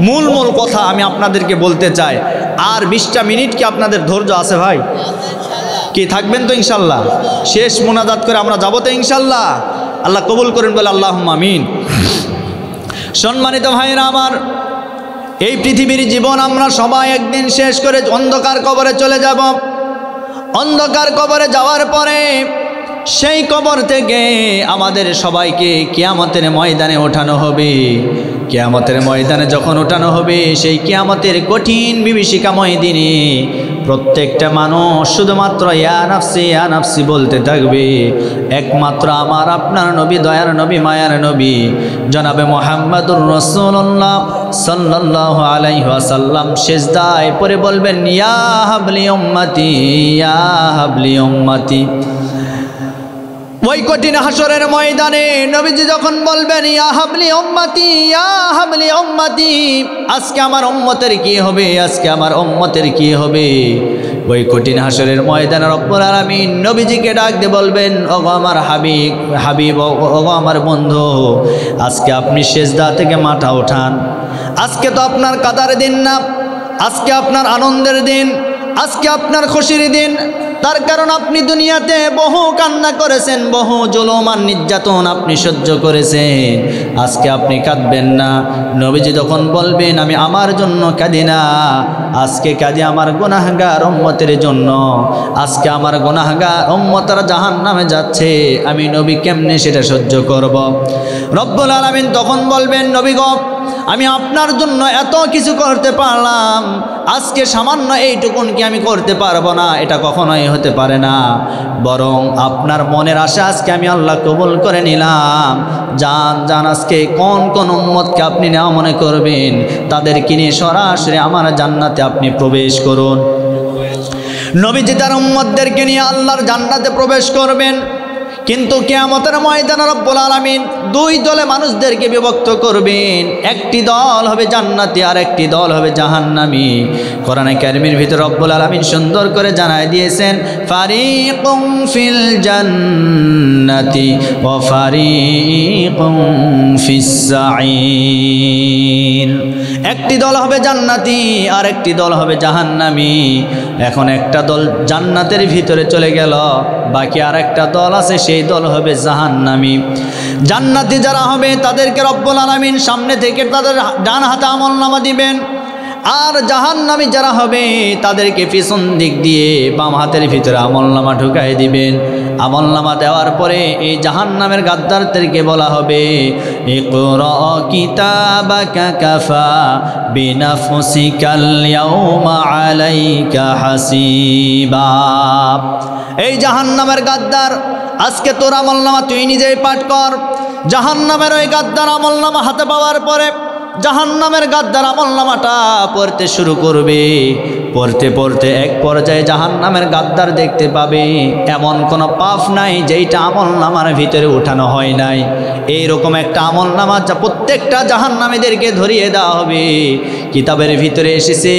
মূল কথা আমি আপনাদেরকে বলতে চাই। আর 20টা মিনিট কি আপনাদের ধৈর্য আছে ভাই? কি থাকবেন তো ইনশাল্লাহ? শেষ মোনাজাত করে আমরা যাবো তো ইনশাল্লাহ? আল্লাহ কবুল করেন বলে আল্লাহুম্মা আমিন। সম্মানিত ভাইরা আমার, এই পৃথিবীর জীবন আমরা সবাই একদিন শেষ করে অন্ধকার কবরে চলে যাব। অন্ধকার কবরে যাওয়ার পরে সেই কবর থেকে আমাদের সবাইকে কিয়ামতের ময়দানে ওঠানো হবে। কিয়ামতের ময়দানে যখন ওঠানো হবে, সেই কিয়ামতের কঠিন বিভীষিকাময় দিনে প্রত্যেকটা মানুষ শুধুমাত্র ইয়া নাফসি বলতে থাকবে। একমাত্র আমার আপনার নবী, দয়ার নবী, মায়ার নবী জনাবে মুহাম্মদুর রাসূলুল্লাহ সাল্লাল্লাহু আলাইহি ওয়াসাল্লাম সিজদায় পড়ে বলবেন, ইয়া হাবলি উম্মতি, ইয়া হাবলি উম্মতি। ওই কঠিন হাসরের ময়দানে নবীজি যখন বলবেন, ইয়া হাবলি উম্মতি, ইয়া হাবলি উম্মতি, আজকে আমার উম্মতের কি হবে, আজকে আমার উম্মতের কি হবে। ওই কঠিন হাসরের ময়দানে রব্বুল আলামিন নবীজিকে ডাক দিয়ে বলবেন, ওগো আমার হাবিব, ওগো আমার বন্ধু, আজকে আপনি সিজদা থেকে মাথা ওঠান। আজকে তো আপনার কাদার দিন না, আজকে আপনার আনন্দের দিন, আজকে আপনার খুশির দিন। তার কারণ আপনি দুনিয়াতে বহু কান্না করেছেন, বহু জুলুম আর নির্যাতন আপনি সহ্য করেছেন। আজকে আপনি কাঁদবেন না। নবীজি তখন বলবেন, আমি আমার জন্য কাঁদি না, আজকে কাঁদি আমার গুনাহগার উম্মতের জন্য। আজকে আমার গুনাহগার উম্মতরা জাহান্নামে যাচ্ছে, আমি নবী কেমনে সেটা সহ্য করব। রব্বুল আলামিন তখন বলবেন, নবী গো, আমি আপনার জন্য এত কিছু করতে পারলাম, আজকে সামান্য এইটুকুন কি আমি করতে পারবো না? এটা কখনোই হতে পারে না। বরং আপনার মনের আশা আজকে আমি আল্লাহ কবুল করে নিলাম। জান আজকে কোন কোন উম্মতকে আপনি নেওয়া মনে করবেন, তাদেরকে নিয়ে সরাসরি আমার জান্নাতে আপনি প্রবেশ করুন। নবীজি তার উম্মতদেরকে নিয়ে আল্লাহর জান্নাতে প্রবেশ করবেন। কিন্তু কিয়ামতের ময়দানে রব্বুল আলামিন দুই দলে মানুষদেরকে বিভক্ত করবেন। একটি দল হবে জান্নাতি আর একটি দল হবে জাহান্নামী। কোরআনে কারীমের ভিতরে রব্বুল আলামিন সুন্দর করে জানায় দিয়েছেন, ফারিকুম ফিল জান্নাতি ওয়া ফারিকুম ফিস সাঈর। একটি দল হবে জান্নাতি আর একটি দল হবে জাহান্নামী। এখন একটা দল জান্নাতের ভিতরে চলে গেল, বাকি আর একটা দল আছে, সেই দল হবে জাহান্নামী। জান্নাতি যারা হবে তাদেরকে রব্বুল আলামিন সামনে থেকে তাদের ডান হাতে আমলনামা দিবেন, আর জাহান্নামী যারা হবে তাদেরকে পিছন দিক দিয়ে বাম হাতের ভিতরে আমলনামা ঢুকাই দিবেন। আমলনামা দেওয়ার পরে এই জাহান্নামের গাদ্দারদেরকে বলা হবে, ইকরা কিতাবাকা কাফা বিনাফসিকাল ইয়াউমা আলাইকা হাসিবা। এই জাহান্নামের গাদ্দার, আজকে তোর আমলনামা তুই নিজেই পাঠ কর। জাহান্নামের ওই গাদ্দার আমলনামা হাতে পাওয়ার পরে জাহান্নামের গাদ্দার আমলনামাটা পড়তে শুরু করবে। পড়তে পড়তে এক পর্যায়ে জাহান্নামের গাদ্দার দেখতে পাবে এমন কোনো পাপ নাই যেইটা আমলনামার ভিতরে উঠানো হয় নাই। এইরকম একটা আমলনামা যা প্রত্যেকটা জাহান্নামীদেরকে ধরিয়ে দেওয়া হবে। কিতাবের ভিতরে এসেছে,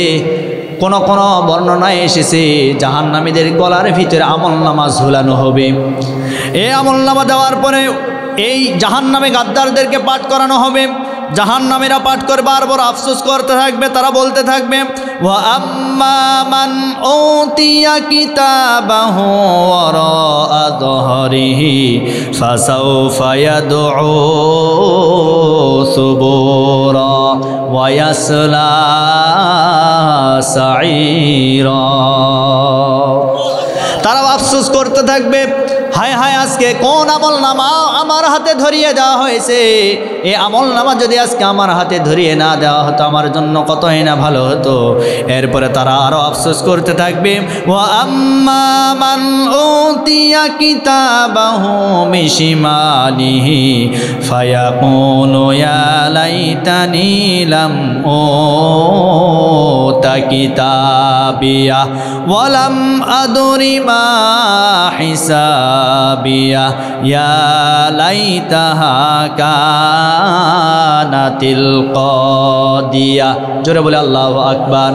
কোন কোন বর্ণনায় এসেছে জাহান্নামীদের গলার ভিতরে আমলনামা ঝুলানো হবে। এই আমলনামা দেওয়ার পরে এই জাহান্নামে গাদ্দারদেরকে পাঠ করানো হবে। জাহান্নামীরা পাঠ করবে আর বড় আফসোস করতে থাকবে। তারা বলতে থাকবে, ওয়া আম্মা মান উতিয়া কিতাবাহু ওয়ারাআ যহরিহি ফাসাউফা ইয়াদউ সুবুরা ওয়া ইয়াসলা সাঈরা। তারা আফসোস করতে থাকবে, হায় হায়, আজকে কোন আমলনামা আমার হাতে ধরিয়ে দেওয়া হয়েছে। এই আমলনামা যদি আজকে আমার হাতে ধরিয়ে না দেওয়া হতো আমার জন্য কতই না ভালো হতো। এরপরে তারা আরো আফসোস করতে থাকবে, ওয়া আম্মা মান উতিয়া কিতাবাহু বিশিমালিহি ফায়াকুনু ইয়া লাইতানি লাম উতা কিতাবিয়া ওয়া লাম আদরি মা হিসাবিয়া ইয়া লাইতাহা কানাতিল কাদিয়া। জোরে বলে আল্লাহু আকবার।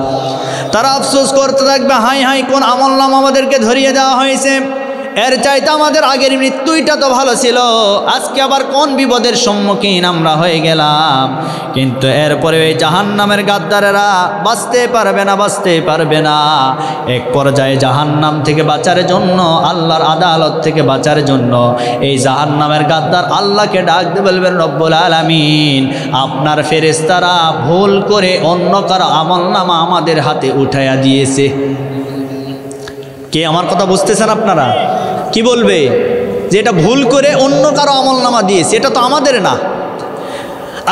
তারা আফসোস করতে থাকবে, হাই হাই, কোন আমলনামা আমাদেরকে ধরিয়ে দেওয়া হয়েছে। এর চাইতে আমাদের আগের মৃত্যুইটা তো ভালো ছিল, আজকে আবার কোন বিপদের সম্মুখীন আমরা হয়ে গেলাম। কিন্তু এরপরে ওই জাহান্নামের গাদ্দারেরা বাঁচতে পারবে না। এক পর্যায়ে জাহান্নাম থেকে বাঁচার জন্য, আল্লাহর আদালত থেকে বাঁচার জন্য এই জাহান্নামের গাদ্দার আল্লাহকে ডাক দিয়ে বলবেন, রব্বুল আলামিন, আপনার ফেরেশতারা ভুল করে অন্য কারো আমলনামা আমাদের হাতে উঠাইয়া দিয়েছে। কে আমার কথা বুঝতেছেন আপনারা? কি বলবে যে এটা ভুল করে অন্য কারো আমলনামা দিয়েছে, এটা তো আমাদের না।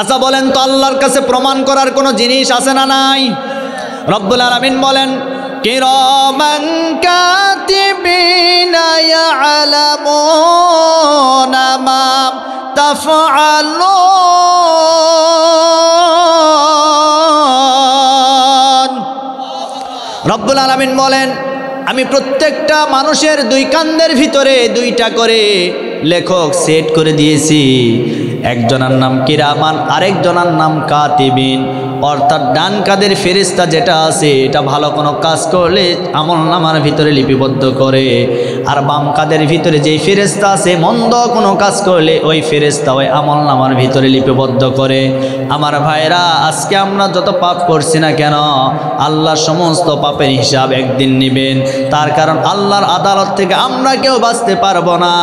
আচ্ছা বলেন তো, আল্লাহর কাছে প্রমাণ করার কোনো জিনিস আছে না নাই? রব্বুল আলামিন বলেন, কিরামান কাতিবিনা ইয়ালামুনা মা তাফআলুন। রব্বুল আলামিন বলেন, আমি প্রত্যেকটা মানুষের দুই কান্দের ভিতরে দুইটা করে লেখক সেট করে দিয়েছি। একজনের নাম কিরামান, আরেকজনের নাম কাতিবিন। অর্থাৎ ডান কাদের ফেরেশতা যেটা আছে এটা ভালো কোনো কাজ করলে আমলনামার ভিতরে লিপিবদ্ধ করে, আর বাম কাদের ভিতরে যেই ফেরেশতা আছে মন্দ কোনো কাজ করলে ওই ফেরেশতা ওই আমলনামার ভিতরে লিপিবদ্ধ করে। আমার ভাইরা, আজকে আমরা যত পাপ করছি না কেন, আল্লাহ সমস্ত পাপের হিসাব একদিন নেবেন। তার কারণ আল্লাহর আদালত থেকে আমরা কেউ বাঁচতে পারবো না।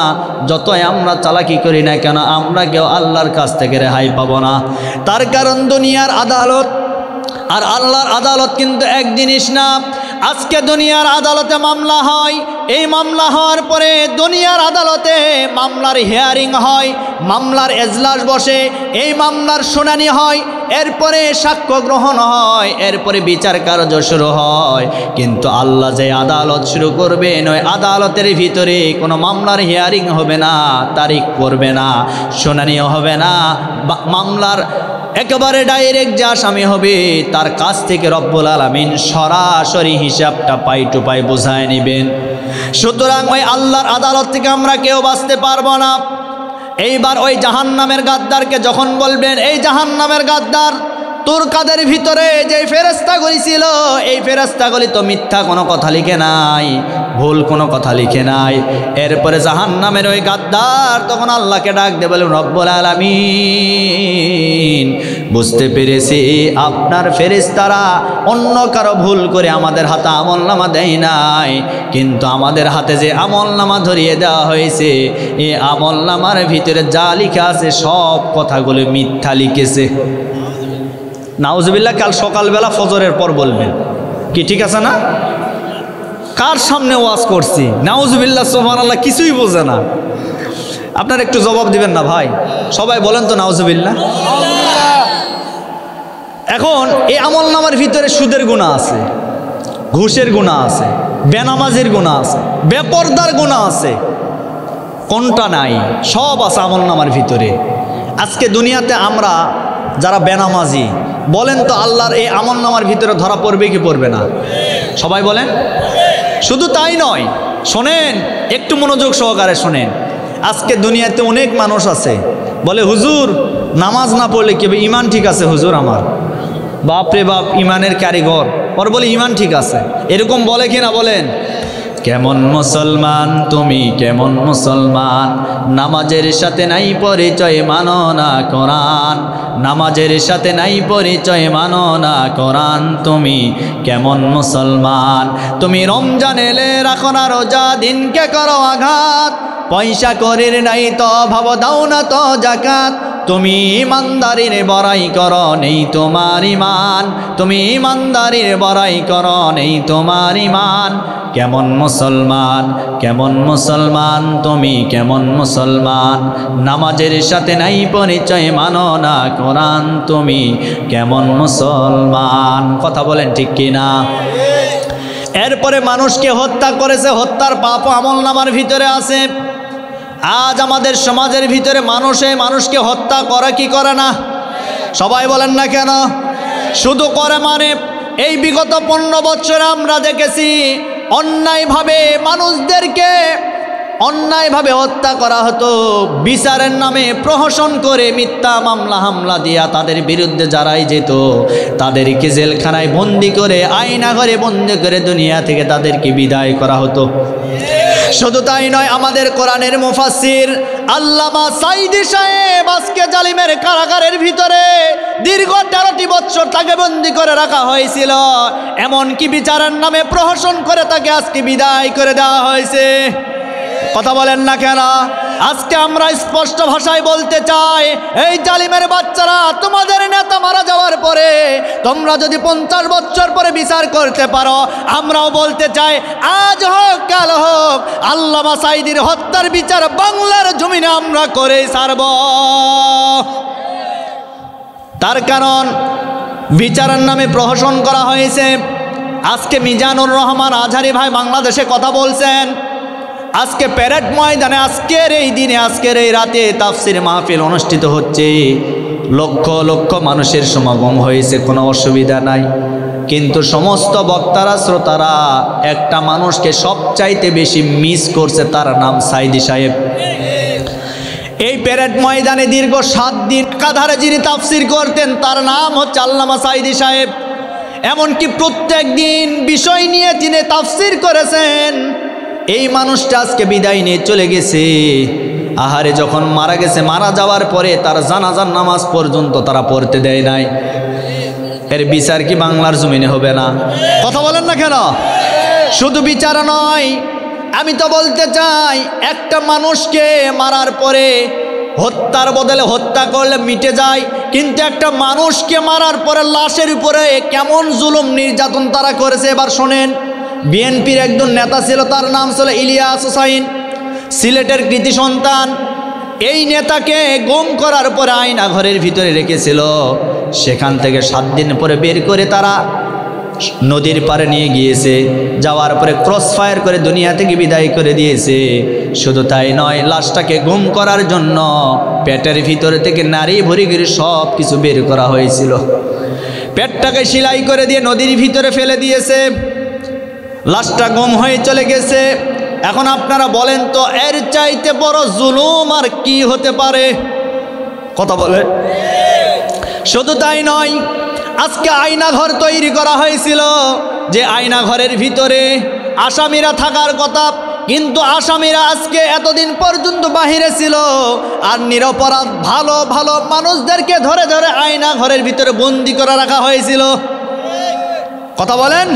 যতই আমরা চালাকি করি না কেন, আমরা কেউ আল্লাহর কাছ থেকে রেহাই পাবো না। তার কারণ দুনিয়ার আদালত আর আল্লাহর আদালত কিন্তু এক জিনিস না। আজকে দুনিয়ার আদালতে মামলা হয়, এই মামলা হওয়ার পরে দুনিয়ার আদালতে মামলার হিয়ারিং হয়, মামলার এজলাস বসে, এই মামলার শুনানি হয়, এরপরে সাক্ষ্য গ্রহণ হয়, এরপরে বিচার কার্য শুরু হয়। কিন্তু আল্লাহ যে আদালত শুরু করবেন, ওই আদালতের ভিতরে কোনো মামলার হিয়ারিং হবে না, তারিখ পড়বে না, শুনানিও হবে না। মামলার একেবারে ডাইরেক্ট যে আসামি হবে তার কাছ থেকে রব্বুল আলামিন সরাসরি হিসাবটা পাই টু পাই বুঝায় নেবেন। সুতরাং ওই আল্লাহর আদালত থেকে আমরা কেউ বাঁচতে পারবো না। এইবার ওই জাহান্নামের গাদ্দারকে যখন বলবেন, এই জাহান্নামের গাদ্দার, তোর কাদের ভিতরে যে ফেরেশতাগুলি ছিল এই ফেরেশতাগুলি তো মিথ্যা কোনো কথা লিখে নাই, ভুল কোনো কথা লিখে নাই। এরপরে জাহান্নামের ওই গাদ্দার তখন আল্লাহকে ডাক দিয়ে বলে, রব্বুল আলামিন, বুঝতে পেরেছি আপনার ফেরেশতারা অন্য কারো ভুল করে আমাদের হাতে আমলনামা দেয় নাই, কিন্তু আমাদের হাতে যে আমলনামা ধরিয়ে দেওয়া হয়েছে এই আমলনামার ভিতরে যা লিখা আছে সব কথাগুলো মিথ্যা লিখেছে। নাউজুবিল্লাহ। কাল সকালবেলা ফজরের পর বলবেন, কি ঠিক আছে না? কার সামনে ওয়াজ করছি? নাউজুবিল্লাহ, সুবহানাল্লাহ, কিছুই বোঝে না। আপনারা একটু জবাব দিবেন না ভাই? সবাই বলেন তো নাউজুবিল্লাহ। এখন এই আমলনামার ভিতরে সুদের গুনাহ আছে, ঘুষের গুনাহ আছে, বেনামাজির গুনাহ আছে, বেপরদার গুনাহ আছে, কোনটা নাই? সব আছে আমলনামার ভিতরে। আজকে দুনিয়াতে আমরা যারা বেনামাজি, বলেন তো আল্লাহর এই আমলনামার ভিতরে ধরা পড়বে কি পড়বে না? সবাই বলেন। শুধু তাই নয়, শোনেন, একটু মনোযোগ সহকারে শোনেন। আজকে দুনিয়াতে অনেক মানুষ আছে বলে, হুজুর নামাজ না পড়লে কি ইমান ঠিক আছে হুজুর আমার? বাপরে বাপ, ইমানের কারিগর, ওর বলে ইমান ঠিক আছে, এরকম বলে কি না? বলেন। কেমন মুসলমান তুমি, কেমন মুসলমান, নামাজের সাথে নাই পরিচয়, মানো না কোরআন, নামাজের সাথে নাই পরিচয়, মানো না কোরআন, তুমি কেমন মুসলমান? তুমি রমজান এলে রাখো না রোজা, দিনকে করো আঘাত, পয়সা করির নাই তো ভাব, দাও না তো জাকাত, তুমি ইমানদারির বড়াই করো, নেই তোমার ইমান, তুমি ইমানদারির বড়াই করো, নেই তোমার ইমান। কেমন মুসলমান, কেমন মুসলমান, তুমি কেমন মুসলমান, নামাজের সাথে নাই পরিচয়, মানো না কোরআন, তুমি কেমন মুসলমান? কথা বলেন ঠিক কিনা? এরপরে মানুষকে হত্যা করেছে, হত্যার পাপও আমলনামার ভিতরে আছে। আজ আমাদের সমাজের ভিতরে মানুষকে হত্যা করে কি করে না? সবাই বলেন না কেন? শুধু করে মানে, এই বিগত 15 বছরে আমরা দেখেছি অন্যায়ভাবে মানুষদেরকে অন্যায়ভাবে হত্যা করা হতো। বিচারের নামে প্রহসন করে মিথ্যা মামলা হামলা দিয়া তাদের বিরুদ্ধে যারাই যেত তাদেরকে জেলখানায় বন্দি করে, আয়না ঘরে বন্দি করে দুনিয়া থেকে তাদেরকে বিদায় করা হতো। শুধু তাই নয়, আমাদের কোরআনের মুফাসসির আল্লামা সাঈদী সাহেব আজকে জালিমের কারাগারের ভিতরে দীর্ঘ 13টি বছর তাকে বন্দী করে রাখা হয়েছিল। এমনকি বিচারের নামে প্রহসন করে তাকে আজকে বিদায় করে দেওয়া হয়েছে। কথা বলেন না কেন? আজকে আমরা স্পষ্ট ভাষায় বলতে চাই, এই জালিমের বাচ্চারা, তোমাদের নেতা মারা যাওয়ার পরে তোমরা যদি 50 বছর পরে বিচার করতে পারো, আমরাও বলতে চাই আজ হোক কাল হোক আল্লামা সাঈদীর হত্যার বিচার বাংলার জমিনে আমরা করে ছাড়ব। তার কারণ বিচারের নামে প্রহসন করা হয়েছে। আজকে মিজানুর রহমান আজহারি ভাই বাংলাদেশে কথা বলছেন। আজকে প্যারেড ময়দানে আজকের এই দিনে, আজকের এই রাতে তাফসির মাহফিল অনুষ্ঠিত হচ্ছে, লক্ষ লক্ষ মানুষের সমাগম হয়েছে, কোনো অসুবিধা নাই। কিন্তু সমস্ত বক্তারা, শ্রোতারা একটা মানুষকে সবচাইতে বেশি মিস করছে, তার নাম সাঈদী সাহেব। এই প্যারেড ময়দানে দীর্ঘ 7 দিন একাধারে যিনি তাফসির করতেন, তার নাম হচ্ছে আল্লামা সাঈদী সাহেব। এমনকি প্রত্যেক দিন বিষয় নিয়ে যিনি তাফসির করেছেন, এই মানুষটা আজকে বিদায় নিয়ে চলে গেছে। আহারে, যখন মারা গেছে, মারা যাওয়ার পরে তার জানাজার নামাজ পর্যন্ত তারা পড়তে দেয় নাই। এর বিচার কি বাংলার জমিনে হবে না? কথা বলেন না কেন? শুধু বিচার নয়, আমি তো বলতে চাই, একটা মানুষকে মারার পরে হত্যার বদলে হত্যা করলে মিটে যায়, কিন্তু একটা মানুষকে মারার পরে লাশের উপরে কেমন জুলুম নির্যাতন তারা করেছে এবার শোনেন। বিএনপির একজন নেতা ছিল, তার নাম ছিল ইলিয়াস হোসাইন, সিলেটের কৃতি সন্তান। এই নেতাকে গুম করার পরে আয়না ঘরের ভিতরে রেখেছিল। সেখান থেকে 7 দিন পরে বের করে তারা নদীর পাড়ে নিয়ে গিয়েছে। যাওয়ার পরে ক্রস ফায়ার করে দুনিয়া থেকে বিদায় করে দিয়েছে। শুধু তাই নয়, লাশটাকে গুম করার জন্য পেটের ভিতরে থেকে নারী ভুঁড়ি সব কিছু বের করা হয়েছিল। পেটটাকে সেলাই করে দিয়ে নদীর ভিতরে ফেলে দিয়েছে। লাশটা গুম হয়ে চলে গেছে। এখন আপনারা বলেন তো, এর চাইতে বড় জুলুম আর কি হতে পারে? কথা বলে। শুধু তাই নয়, আজকে আয়নাঘর তৈরি করা হয়েছিল, যে আয়নাঘরের ভিতরে আসামিরা থাকার কথা, কিন্তু আসামিরা আজকে এতদিন পর্যন্ত বাহিরে ছিল। আর নিরপরাধ ভালো ভালো মানুষদেরকে ধরে ধরে আয়নাঘরের ভিতরে বন্দি করে রাখা হয়েছিল। কথা বলেন।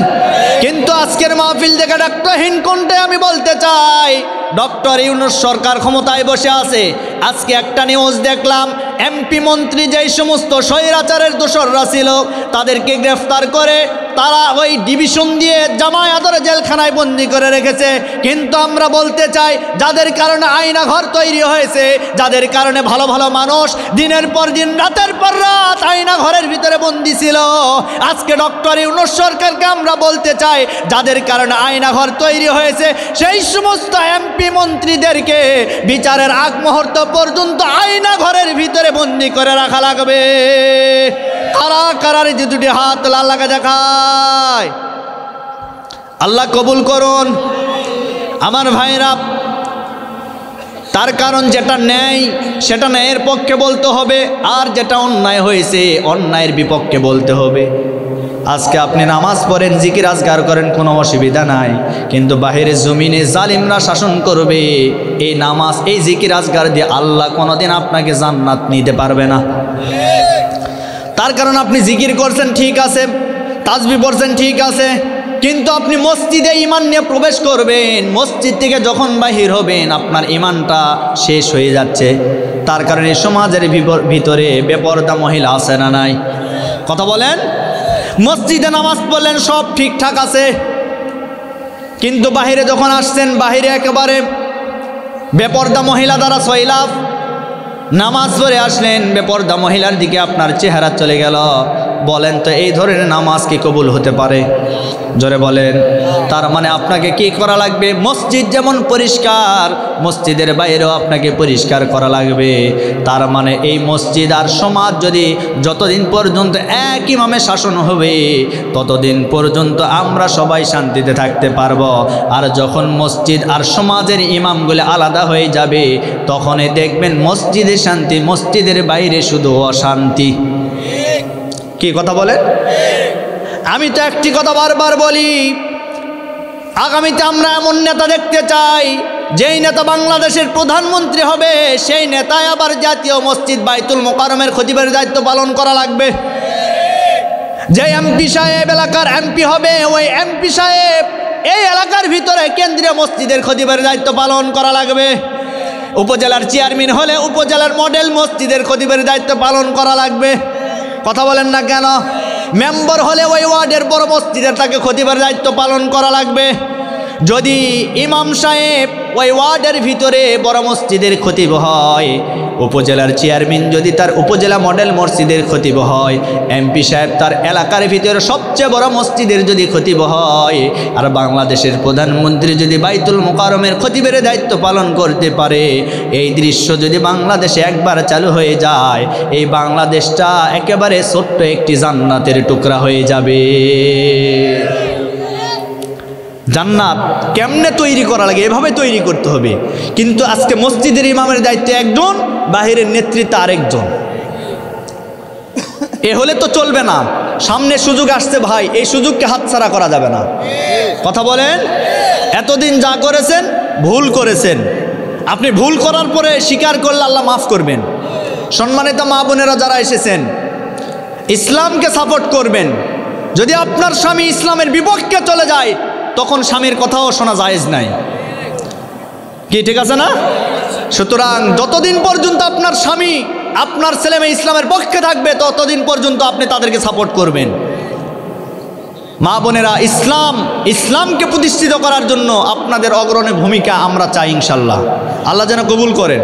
কিন্তু আজকের মাহফিল থেকে ডাক্তারহীন কণ্ঠে আমি বলতে চাই, ডক্টর ইউনূস সরকার ক্ষমতায় বসে আছে। আজকে একটা নিউজ দেখলাম, এমপি মন্ত্রী যেই সমস্ত স্বৈরাচারের দোসররা ছিল, তাদেরকে গ্রেফতার করে তারা ওই ডিভিশন দিয়ে জামায়াতের জেলখানায় বন্দি করে রেখেছে। কিন্তু আমরা বলতে চাই, যাদের কারণে আয়নাঘর তৈরি হয়েছে, যাদের কারণে ভালো ভালো মানুষ দিনের পর দিন, রাতের পর রাত আয়নাঘরের ভিতরে বন্দি ছিল, আজকে ডক্টর ইউনূস সরকারকে আমরা বলতে চাই, যাদের কারণে আয়নাঘর তৈরি হয়েছে, সেই সমস্ত এমপি মন্ত্রীদেরকে বিচারের আগ মুহূর্ত পর্যন্ত আয়নাঘরের ভিতরে বন্দি করে রাখা লাগবে। কারা কারার যে দুটি হাত আল্লাহকে দেখায়, আল্লাহ কবুল করুন। আমার ভাইরা, তার কারণ যেটা ন্যায় সেটা ন্যায়ের পক্ষে বলতে হবে, আর যেটা অন্যায় হয়েছে অন্যায়ের বিপক্ষে বলতে হবে। আজকে আপনি নামাজ পড়েন, জিকির আজগার করেন, কোনো অসুবিধা নাই, কিন্তু বাহিরে জমিনে জালিমরা শাসন করবে। এই নামাজ, এই জিকির আজগার দিয়ে আল্লাহ কোনোদিন আপনাকে জান্নাত নিতে পারবে না। তার কারণ আপনি জিকির করছেন ঠিক আছে, তাসবিহ পড়ছেন ঠিক আছে, কিন্তু আপনি মসজিদে ইমান নিয়ে প্রবেশ করবেন, মসজিদ থেকে যখন বাহির হবেন আপনার ইমানটা শেষ হয়ে যাচ্ছে। তার কারণে সমাজের ভিতরে বেপরদা মহিলা আছে না নাই? কথা বলেন। মসজিদে নামাজ পড়লেন, সব ঠিকঠাক আছে, কিন্তু বাহিরে যখন আসছেন, বাহিরে একেবারে বেপরদা মহিলা দ্বারা সয়লাভ। নামাজ পড়ে আসলেন, বেপরদা মহিলার দিকে আপনার চেহারা চলে গেল। বলেন তো, এই ধরনের নামাজ কি কবুল হতে পারে? জোরে বলেন। তার মানে আপনাকে কি করা লাগবে? মসজিদ যেমন পরিষ্কার, মসজিদের বাইরেও আপনাকে পরিষ্কার করা লাগবে। তার মানে এই মসজিদ আর সমাজ যদি যতদিন পর্যন্ত এক ইমামে শাসন হবে, ততদিন পর্যন্ত আমরা সবাই শান্তিতে থাকতে পারবো। আর যখন মসজিদ আর সমাজের ইমামগুলো আলাদা হয়ে যাবে, তখনই দেখবেন মসজিদে শান্তি, মসজিদের বাইরে শুধু অশান্তি। কি কথা বলেন? আমি তো একটি কথা বারবার বলি, আগামীতে আমরা এমন নেতা দেখতে চাই, যেই নেতা বাংলাদেশের প্রধানমন্ত্রী হবে, সেই নেতায় আবার জাতীয় মসজিদ বাইতুল মোকাররমের খতিবের দায়িত্ব পালন করা লাগবে। যে এমপি সাহেব এলাকার এমপি হবে, ওই এমপি সাহেব এই এলাকার ভিতরে কেন্দ্রীয় মসজিদের খতিবের দায়িত্ব পালন করা লাগবে। উপজেলার চেয়ারম্যান হলে উপজেলার মডেল মসজিদের খতিবের দায়িত্ব পালন করা লাগবে। কথা বলেন না কেন? মেম্বার হলে ওই ওয়ার্ডের বড় মসজিদের তাকে খতিবের দায়িত্ব পালন করা লাগবে। যদি ইমাম সাহেব ওই ওয়ার্ডের ভিতরে বড় মসজিদের খতিব হয়, উপজেলার চেয়ারম্যান যদি তার উপজেলা মডেল মসজিদের খতিব হয়, এমপি সাহেব তার এলাকার ভিতরে সবচেয়ে বড় মসজিদের যদি খতিব হয়, আর বাংলাদেশের প্রধানমন্ত্রী যদি বাইতুল মোকাররমের খতিবের দায়িত্ব পালন করতে পারে, এই দৃশ্য যদি বাংলাদেশে একবার চালু হয়ে যায়, এই বাংলাদেশটা একেবারে ছোট্ট একটি জান্নাতের টুকরা হয়ে যাবে। জান্নাত কেমনে তৈরি করা লাগে? এভাবে তৈরি করতে হবে। কিন্তু আজকে মসজিদের ইমামের দায়িত্বে একজন, বাহিরের নেতৃত্বে আরেকজন। এ হলে তো চলবে না। সামনে সুযোগ আসছে ভাই, এই সুযোগকে হাতছাড়া করা যাবে না। কথা বলেন? এতদিন যা করেছেন ভুল করেছেন, আপনি ভুল করার পরে স্বীকার করলে আল্লাহ মাফ করবেন। সম্মানিত মা বোনেরা যারা এসেছেন, ইসলামকে সাপোর্ট করবেন। যদি আপনার স্বামী ইসলামের বিপক্ষে চলে যায়, তখন স্বামীর কথাও শোনা জায়েজ নাই। কি ঠিক আছে না? সুতরাং যতদিন পর্যন্ত আপনার স্বামী, আপনার ছেলেমেয়ে ইসলামের পক্ষে থাকবে, ততদিন পর্যন্ত আপনি তাদেরকে সাপোর্ট করবেন। মা বোনেরা, ইসলামকে প্রতিষ্ঠিত করার জন্য আপনাদের অগ্রণী ভূমিকা আমরা চাই ইনশাল্লাহ। আল্লাহ যেন কবুল করেন।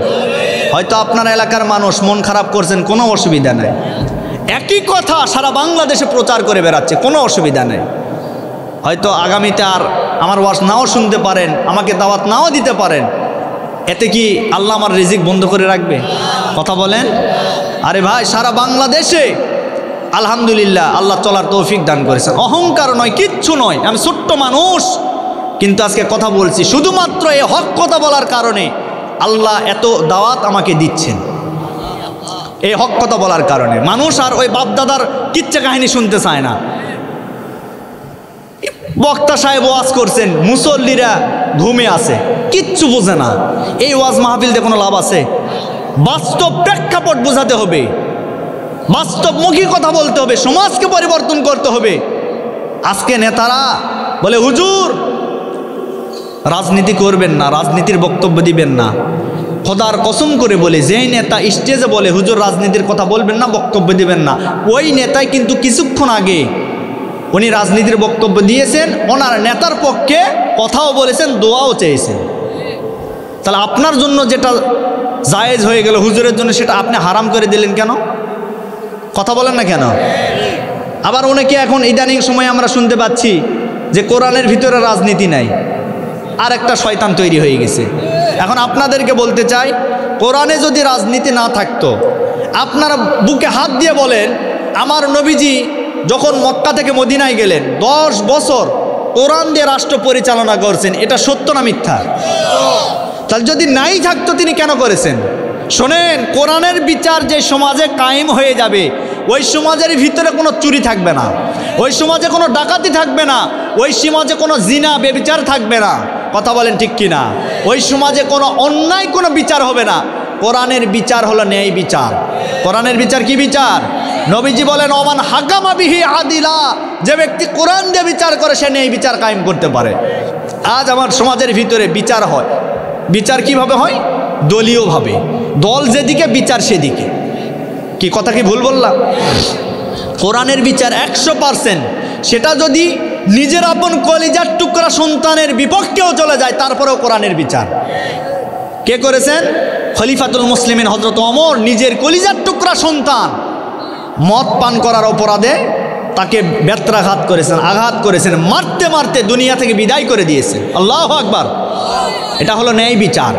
হয়তো আপনার এলাকার মানুষ মন খারাপ করছেন, কোনো অসুবিধা নেই। একই কথা সারা বাংলাদেশে প্রচার করে বেড়াচ্ছে, কোনো অসুবিধা নেই। হয়তো আগামীতে আর আমার ওয়াজ নাও শুনতে পারেন, আমাকে দাওয়াত নাও দিতে পারেন, এতে কি আল্লাহ আমার রিজিক বন্ধ করে রাখবে? কথা বলেন? আরে ভাই, সারা বাংলাদেশে আলহামদুলিল্লাহ আল্লাহ চলার তৌফিক দান করেছেন। অহংকার নয়, কিচ্ছু নয়, আমি ছোট্ট মানুষ, কিন্তু আজকে কথা বলছি শুধুমাত্র এই হক কথা বলার কারণে আল্লাহ এত দাওয়াত আমাকে দিচ্ছেন। এই হক কথা বলার কারণে মানুষ আর ওই বাপদাদার কিচ্ছা কাহিনী শুনতে চায় না। বক্তা সাহেব ওয়াজ করছেন, মুসল্লিরা ঘুমে আছে, কিচ্ছু বোঝে না। এই ওয়াজ মাহফিলতে কোনো লাভ আছে? বাস্তব প্রেক্ষাপট বোঝাতে হবে, বাস্তবমুখী কথা বলতে হবে, সমাজকে পরিবর্তন করতে হবে। আজকে নেতারা বলে হুজুর রাজনীতি করবেন না, রাজনীতির বক্তব্য দিবেন না। খোদার কসম করে বলে, যেই নেতা স্টেজে বলে হুজুর রাজনীতির কথা বলবেন না, বক্তব্য দিবেন না, ওই নেতাই কিন্তু কিছুক্ষণ আগে উনি রাজনীতির বক্তব্য দিয়েছেন, ওনার নেতার পক্ষে কথাও বলেছেন, দোয়াও চেয়েছেন। তাহলে আপনার জন্য যেটা জায়েজ হয়ে গেল হুজুরের জন্য, সেটা আপনি হারাম করে দিলেন কেন? কথা বলেন না কেন? আবার অনেকে এখন ইদানিং সময় আমরা শুনতে পাচ্ছি যে কোরআনের ভিতরে রাজনীতি নাই, আর একটা শয়তান তৈরি হয়ে গেছে। এখন আপনাদেরকে বলতে চাই, কোরআনে যদি রাজনীতি না থাকতো, আপনারা বুকে হাত দিয়ে বলেন আমার নবীজি যখন মক্কা থেকে মদিনায় গেলেন 10 বছর কোরআন দিয়ে রাষ্ট্র পরিচালনা করছেন, এটা সত্য না মিথ্যা? তাহলে যদি নাই থাকতো তিনি কেন করেছেন? শোনেন, কোরআনের বিচার যে সমাজে কায়েম হয়ে যাবে, ওই সমাজের ভিতরে কোনো চুরি থাকবে না, ওই সমাজে কোনো ডাকাতি থাকবে না, ওই সমাজে কোনো জিনা বেবিচার থাকবে না। কথা বলেন ঠিক কিনা? ওই সমাজে কোনো অন্যায় কোনো বিচার হবে না। কোরআনের বিচার হলো ন্যায় বিচার। কোরআনের বিচার কি বিচার? নবীজি বলেন ওমান হাকামা বিহি আদিলা, যে ব্যক্তি কোরআন দিয়ে বিচার করে সে ন্যায় বিচার কায়েম করতে পারে। আজ আমার সমাজের ভিতরে বিচার হয়, বিচার কিভাবে হয়? দলীয়ভাবে, দল যেদিকে বিচার সেদিকে। কি কথা কি ভুল বললাম? কোরআনের বিচার 100%, সেটা যদি নিজের আপন কলিজার টুকরা সন্তানের বিপক্ষেও চলে যায়, তারপরেও কোরআনের বিচার। কে করেছেন? খলিফাতুল মুসলিমিন হযরত ওমর নিজের কলিজার টুকরা সন্তান মদ পান করার অপরাধে তাকে বেত্রাঘাত করেছেন, আঘাত করেছেন, মারতে মারতে দুনিয়া থেকে বিদায় করে দিয়েছেন। আল্লাহু আকবার। এটা হলো ন্যায় বিচার।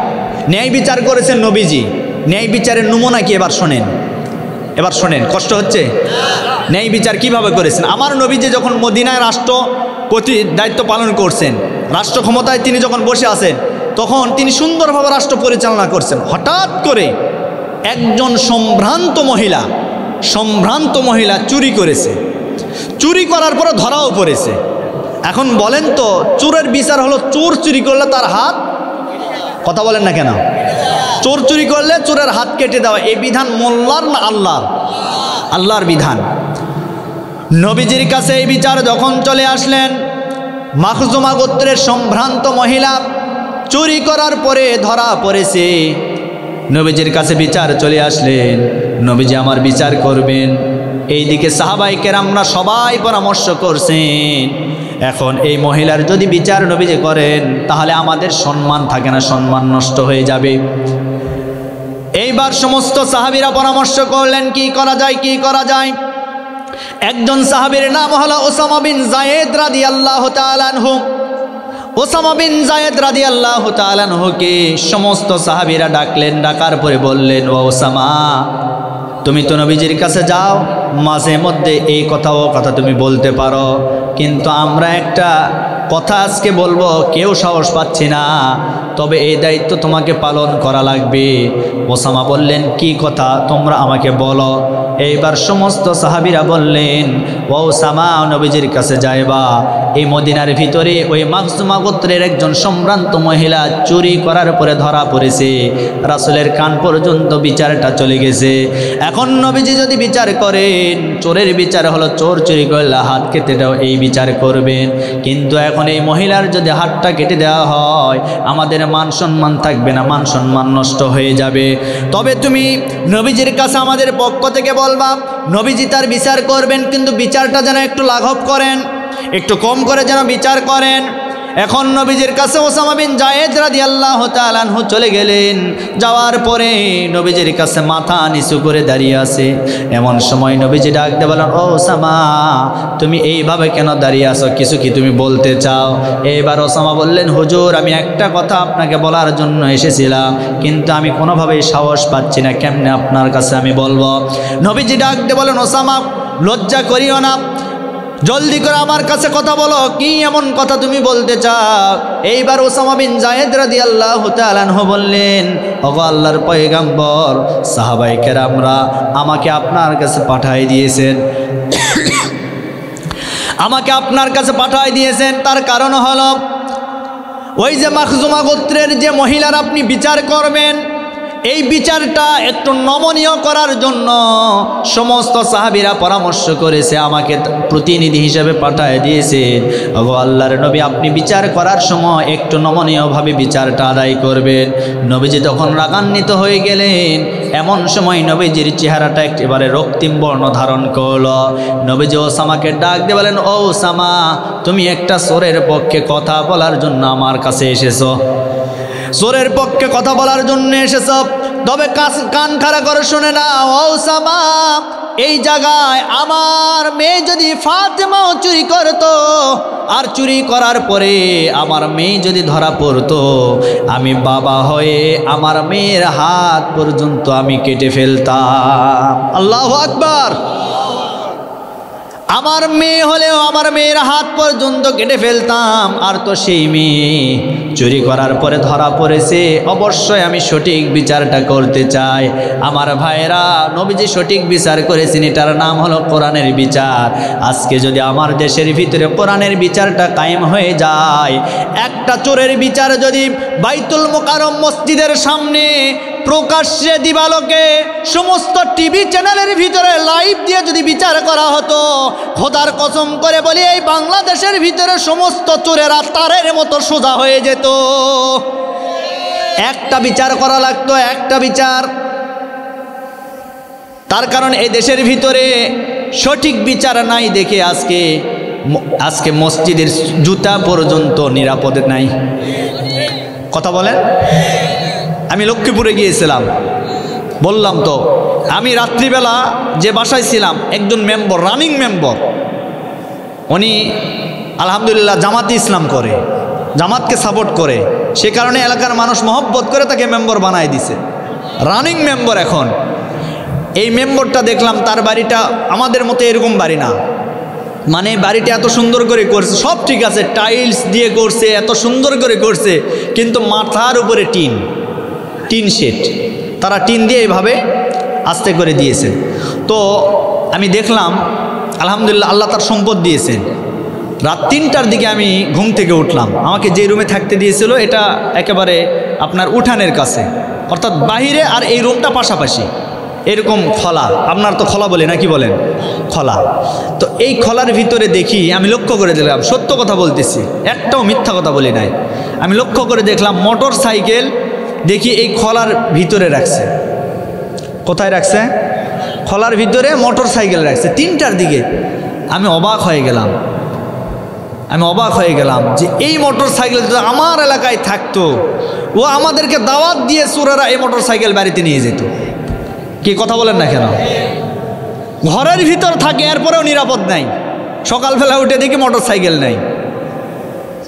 ন্যায় বিচার করেছেন নবীজি। ন্যায় বিচারের নমুনা কি এবার শোনেন, এবার শোনেন, কষ্ট হচ্ছে? ন্যায় বিচার কিভাবে করেছেন? আমার নবীজি যখন মদিনায় রাষ্ট্রপতি দায়িত্ব পালন করছেন, রাষ্ট্র ক্ষমতায় তিনি যখন বসে আছেন, তখন তিনি সুন্দরভাবে রাষ্ট্র পরিচালনা করছেন। হঠাৎ করে একজন সম্ভ্রান্ত মহিলা চুরি করেছে। চুরি করার পরে ধরাও পড়েছে। এখন বলেন তো, চোরের বিচার হলো চোর চুরি করলে তার হাত, কথা বলেন না কেন, চোর চুরি করলে চোরের হাত কেটে দেওয়া, এই বিধান মোল্লার না আল্লাহর? আল্লাহর বিধান। নবীজির কাছে এই বিচার যখন চলে আসলেন, মাখজুমা গোত্রের সম্ভ্রান্ত মহিলা চুরি করার পরে ধরা পড়েছে, নবীজির কাছে বিচার চলে আসলেন, নবীজি আমার বিচার করবেন। এইদিকে সাহাবায়ে কেরামরা সবাই পরামর্শ করছেন, এখন এই মহিলার যদি বিচার নবীজি করেন তাহলে আমাদের সম্মান থাকে না, সম্মান নষ্ট হয়ে যাবে। এইবার সমস্ত সাহাবীরা পরামর্শ করলেন কি করা যায়, কি করা যায়। একজন সাহাবীর নাম হলো ওসামা বিন যায়েদ রাদিয়াল্লাহু তাআলা আনহু। ওসামা বিন যায়েদ রাদিয়াল্লাহু তাআলা আনহুকে সমস্ত সাহাবীরা ডাকলেন, ডাকার পরে বললেন, ও ওসামা, তুমি তো নবীজির কাছে যাও, মাঝে মধ্যে এই কথা ও কথা তুমি বলতে পারো, কিন্তু আমরা একটা কথা আজকে বলবো, কেউ সাহস পাচ্ছি না, তবে এই দায়িত্ব তোমাকে পালন করা লাগবে। ওসামা বললেন, কি কথা তোমরা আমাকে বলো। এইবার সমস্ত সাহাবীরা বললেন, ও ওসামা, নবীজির কাছে যাইবা, এই মদিনার ভিতরে ওই মাখজুমা গোত্রের একজন সম্ভ্রান্ত মহিলা চুরি করার পরে ধরা পড়েছে, রাসূলের কান পর্যন্ত বিচারটা চলে গেছে। এখন নবীজি যদি বিচার করেন, চোরের বিচার হলো চোর চুরি করলে হাত কেটে দাও, এই বিচার করবেন, কিন্তু এখন এই মহিলার যদি হাতটা কেটে দেওয়া হয় আমাদের মান সম্মান থাকবে না, মান সম্মান নষ্ট হয়ে যাবে। তবে তুমি নবীজির কাছে আমাদের পক্ষ থেকে বলবা, নবীজি তার বিচার করবেন, কিন্তু বিচারটা যেন একটু লাঘব করেন, একটু কম করে যেন বিচার করেন। এখন নবীজির কাছে ওসামা বিন যায়েদ রাদিয়াল্লাহু তাআলা আনহু চলে গেলেন। যাওয়ার পরে নবীজির কাছে মাথা নিচু করে দাঁড়িয়ে আছে। এমন সময় নবীজি ডাক দিয়ে বলেন, ও ওসামা, তুমি এইভাবে কেন দাঁড়িয়ে আছো, কিছু কি তুমি বলতে চাও? এইবার ওসামা বললেন, হুজুর, আমি একটা কথা আপনাকে বলার জন্য এসেছিলাম, কিন্তু আমি কোনোভাবেই সাহস পাচ্ছি না, কেমনে আপনার কাছে আমি বলবো। নবীজি ডাক দিয়ে বলেন, ওসামা, লজ্জা করিও না, জলদি করে আমার কাছে কথা বলো, কি এমন কথা তুমি বলতে চাও? এইবার ওসামা বিন যায়েদ রাদিয়াল্লাহু তাআলা আনহু বললেন, ওগো আল্লাহর পয়গম্বর, সাহাবায়ে কেরামরা আমাকে আপনার কাছে পাঠিয়ে দিয়েছেন, আমাকে আপনার কাছে পাঠিয়ে দিয়েছেন, তার কারণ হলো ওই যে মাখজুমা গোত্রের যে মহিলার আপনি বিচার করবেন, এই বিচারটা একটু নমনীয় করার জন্য সমস্ত সাহাবীরা পরামর্শ করেছে, আমাকে প্রতিনিধি হিসেবে পাঠিয়ে দিয়েছেন। ওগো আল্লাহর নবী, আপনি বিচার করার সময় একটু নমনীয়ভাবে বিচারটা আদায় করবেন। নবীজি তখন রাগান্বিত হয়ে গেলেন। এমন সময় নবীজির চেহারাটা একেবারে রক্তিম বর্ণ ধারণ করল। নবীজি ওসামাকে ডাক দিয়ে বলেন, ও ওসামা, তুমি একটা চোরের পক্ষে কথা বলার জন্য আমার কাছে এসেছো, চোরের পক্ষে কথা বলার জন্য এসেছ, তবে কান খাড়া করে শুনে না, ও ওসামা, এই জায়গায় আমার মেয়ে যদি ফাতেমাও চুরি করতো, আর চুরি করার পরে আমার মেয়ে যদি ধরা পড়তো, আমি বাবা হয়ে আমার মেয়ের হাত পর্যন্ত আমি কেটে ফেলতাম। আল্লাহু আকবার। আমার মেয়ে হলেও আমার মেয়ের হাত পর্যন্ত কেটে ফেলতাম। আর তো সেই মেয়ে চুরি করার পরে ধরা পড়েছে, অবশ্যই আমি সঠিক বিচারটা করতে চাই। আমার ভাইরা, নবীজি সঠিক বিচার করেছেন, এটার নাম হলো কোরআনের বিচার। আজকে যদি আমার দেশের ভিতরে কোরআনের বিচারটা কায়েম হয়ে যায়, একটা চোরের বিচার যদি বাইতুল মুকাররম মসজিদের সামনে প্রকাশ্যে দিবালোকে সমস্ত টিভি চ্যানেলের ভিতরে লাইভ দিয়ে যদি বিচার করা হতো, খোদার কসম করে বলি, এই বাংলাদেশের ভিতরে সমস্ত চোরেরা তারের মতো সোজা হয়ে যেত। একটা বিচার করা লাগতো, একটা বিচার। তার কারণ এই দেশের ভিতরে সঠিক বিচার নাই দেখে আজকে মসজিদের জুতা পর্যন্ত নিরাপদে নাই। কথা বলেন। আমি লক্ষ্মীপুরে গিয়েছিলাম, বললাম তো, আমি রাত্রিবেলা যে বাসায় ছিলাম, একজন মেম্বার, রানিং মেম্বার, উনি আলহামদুলিল্লাহ জামাতে ইসলাম করে, জামাতকে সাপোর্ট করে, সে কারণে এলাকার মানুষ মহব্বত করে তাকে মেম্বার বানায় দিছে, রানিং মেম্বার। এখন এই মেম্বারটা দেখলাম, তার বাড়িটা আমাদের মতো এরকম বাড়ি না, মানে বাড়িটা এত সুন্দর করে করছে, সব ঠিক আছে, টাইলস দিয়ে করছে, এত সুন্দর করে করছে, কিন্তু মাথার উপরে টিন শেড, তারা টিন দিয়ে এইভাবে আস্তে করে দিয়েছেন। তো আমি দেখলাম, আলহামদুলিল্লাহ, আল্লাহ তার সম্পদ দিয়েছেন, রাত 3টার দিকে আমি ঘুম থেকে উঠলাম। আমাকে যে রুমে থাকতে দিয়েছিল এটা একেবারে আপনার উঠানের কাছে, অর্থাৎ বাহিরে আর এই রুমটা পাশাপাশি, এরকম খোলা, আপনার তো খোলা বলে নাকি বলেন, খোলা। তো এই খোলার ভিতরে দেখি, আমি লক্ষ্য করে দেখলাম, সত্য কথা বলতেছি, একটাও মিথ্যা কথা বলি নাই, আমি লক্ষ্য করে দেখলাম মোটর সাইকেল দেখি এই খোলার ভিতরে রাখছে। কোথায় রাখছে? খোলার ভিতরে মোটর সাইকেল রাখছে 3টার দিকে। আমি অবাক হয়ে গেলাম যে এই মোটর সাইকেল যদি আমার এলাকায় থাকতো, ও আমাদেরকে দাওয়াত দিয়ে চোরেরা এই মোটর সাইকেল বাড়িতে নিয়ে যেত। কি কথা বলেন না কেন? ঘরের ভিতর থাকে এরপরেও নিরাপদ নাই, সকালবেলা উঠে দেখি মোটর সাইকেল নাই।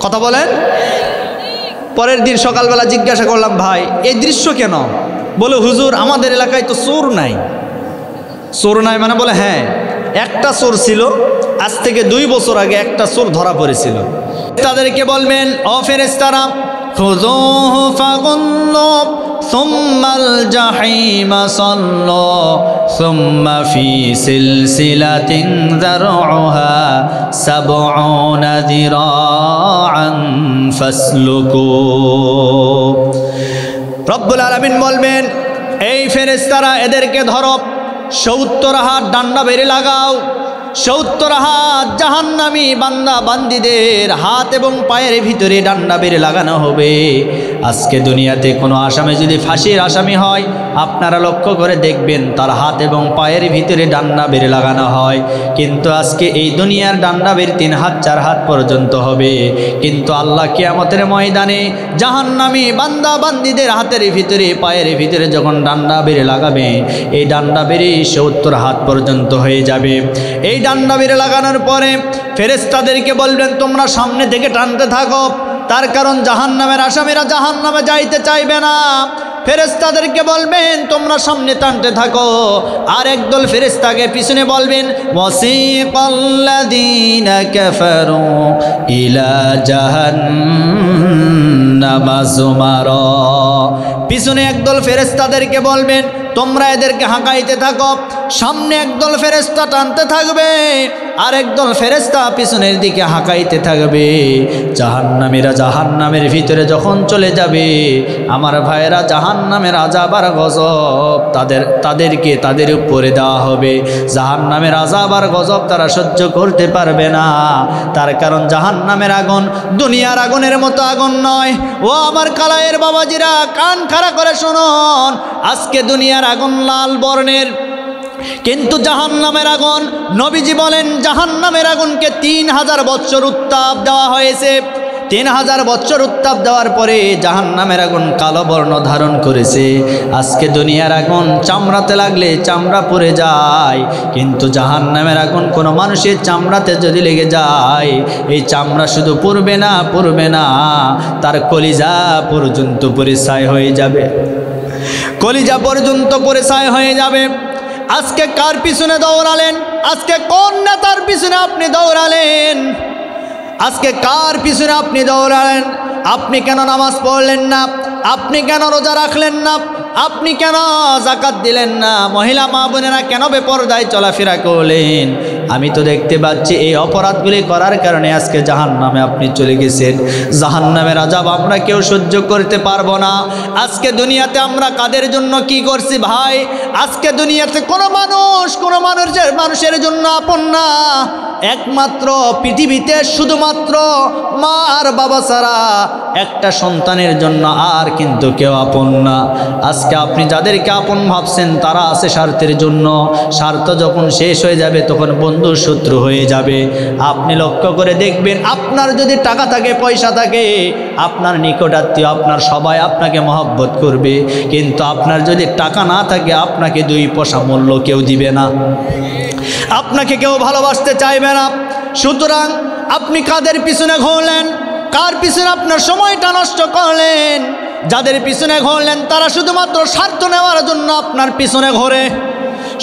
কথা বলেন। পরের দিন সকালবেলা জিজ্ঞাসা করলাম, ভাই এই দৃশ্য কেন? বলে হুজুর আমাদের এলাকায় তো চোর নাই। চোর নাই মানে? বলে হ্যাঁ, একটা চোর ছিল, আজ থেকে 2 বছর আগে একটা চোর ধরা পড়েছিল। তাদেরকে বলবেন, ও ফেরেশতারা, খুযূহু ফাগুল্লু সুম্মাল জাহিমা সাল্লু সুম্মা ফি সিলসিলাতিন যারউহা ৭০ যিরাআন ফাসলুকু। রব্বুল আলামিন বলবেন, এই ফেরেশতারা এদেরকে ধরো, ৭০ হাত ডান্ডা বেড়ে লাগাও, ৭০ হাত জাহান্নামী বান্দা বান্দিদের হাত এবং পায়ের ভিতরে ডান্ডা বেড়ে লাগানো হবে। আজকে দুনিয়াতে কোনো আসামি যদি ফাঁসির আসামি হয়, আপনারা লক্ষ্য করে দেখবেন তার হাত এবং পায়ের ভিতরে ডান্ডা বেড়ে লাগানো হয়। কিন্তু আজকে এই দুনিয়ার ডান্ডা বের 3 হাত 4 হাত পর্যন্ত হবে। কিন্তু আল্লাহ কিয়ামতের ময়দানে জাহান্নামী বান্দা বান্দিদের হাতের ভিতরে পায়ের ভিতরে যখন ডান্ডা বেড়ে লাগাবে, এই ডান্ডা বেড়ে ৭০ হাত পর্যন্ত হয়ে যাবে। এই ডান্ডা বেড়ে লাগানোর পরে ফেরেশতাদেরকে বলবেন, তোমরা সামনে থেকে টানতে থাকো, তার কারণ জাহান্নামের আসামিরা জাহান্নামে যাইতে চাইবে না। ফেরেশতাদেরকে বলবেন, তোমরা সামনে টানতে থাকো। আর একদল ফেরেশতাকে পিছনে বলবেন, ওয়াসিকাল্লাযীনা কাফারু ইলা জাহান্নামা যুমারা। পিছনে একদল ফেরেশতাদেরকে বলবেন, তোমরা এদেরকে হাঁকাইতে থাকো। সামনে একদল ফেরেশতা টানতে থাকবে, আর একদল ফেরেশতা পিছনের দিকে হাঁকাইতে থাকবে। জাহান্নামীরা জাহান্নামের ভিতরে যখন চলে যাবে, আমার ভাইয়েরা জাহান্নামের আযাব আর গজব তাদেরকে তাদের উপরে দেওয়া হবে। জাহান্নামের আযাব আর গজব তারা সহ্য করতে পারবে না। তার কারণ জাহান্নামের আগুন দুনিয়ার আগুনের মতো আগুন নয়। ও আমার কালায়ের বাবাজিরা, কান খাড়া করে শুনুন, আজকে দুনিয়ার আগুন লাল বর্ণের, কিন্তু জাহান্নামের আগুন, নবীজি বলেন জাহান্নামের আগুনকে 3000 বৎসর উত্তাপ দেওয়া হয়েছে। 3000 বৎসর উত্তাপ দেওয়ার পরে জাহান্নামের আগুন কালো বর্ণ ধারণ করেছে। আজকে দুনিয়ার আগুন চামড়াতে লাগলে চামড়া পুড়ে যায়, কিন্তু জাহান্নামের আগুন কোনো মানুষের চামড়াতে যদি লেগে যায়, এই চামড়া শুধু পুড়বে না, তার কলিজা পর্যন্ত পুড়ে ছাই হয়ে যাবে, কলিজা পর্যন্ত পুড়ে ছাই হয়ে যাবে। আজকে কার পিছনে দৌড়ালেন? আজকে কোন নেতার পিছনে আপনি দৌড়ালেন? আজকে কার পিছনে আপনি দৌড়ালেন? আপনি কেন নামাজ পড়লেন না? আপনি কেন রোজা রাখলেন না? আপনি কেন যাকাত দিলেন না? মহিলা মা বোনেরা কেন বেপরদায় চলাফেরা করলেন? আমি তো দেখতে পাচ্ছি এই অপরাধগুলি করার কারণে আজকে জাহান্নামে আপনি চলে গেছেন। জাহান্নামের আযাব আমরা কেউ সহ্য করতে পারবো না। আজকে দুনিয়াতে আমরা কাদের জন্য কি করছি ভাই? আজকে দুনিয়াতে কোনো মানুষের জন্য আপন না। একমাত্র পৃথিবীতে শুধুমাত্র মা আর বাবা ছাড়া একটা সন্তানের জন্য আর কিন্তু কেউ আপন না। আজকে আপনি যাদেরকে আপন ভাবছেন তারা আছে স্বার্থের জন্য। স্বার্থ যখন শেষ হয়ে যাবে তখন বন্ধু শত্রু হয়ে যাবে। আপনি লক্ষ্য করে দেখবেন, আপনার যদি টাকা থাকে, পয়সা থাকে, আপনার নিকটাত্মীয় আপনার সবাই আপনাকে মহব্বত করবে, কিন্তু আপনার যদি টাকা না থাকে আপনাকে 2 পয়সা মূল্য কেউ দিবে না, আপনাকে কেউ ভালোবাসতে চাইবে না। সুতরাং আপনি কাদের পিছনে ঘুরলেন? কার পিছনে আপনার সময়টা নষ্ট করলেন? যাদের পিছনে ঘুরলেন তারা শুধুমাত্র স্বার্থ নেওয়ার জন্য আপনার পিছনে ঘোরে।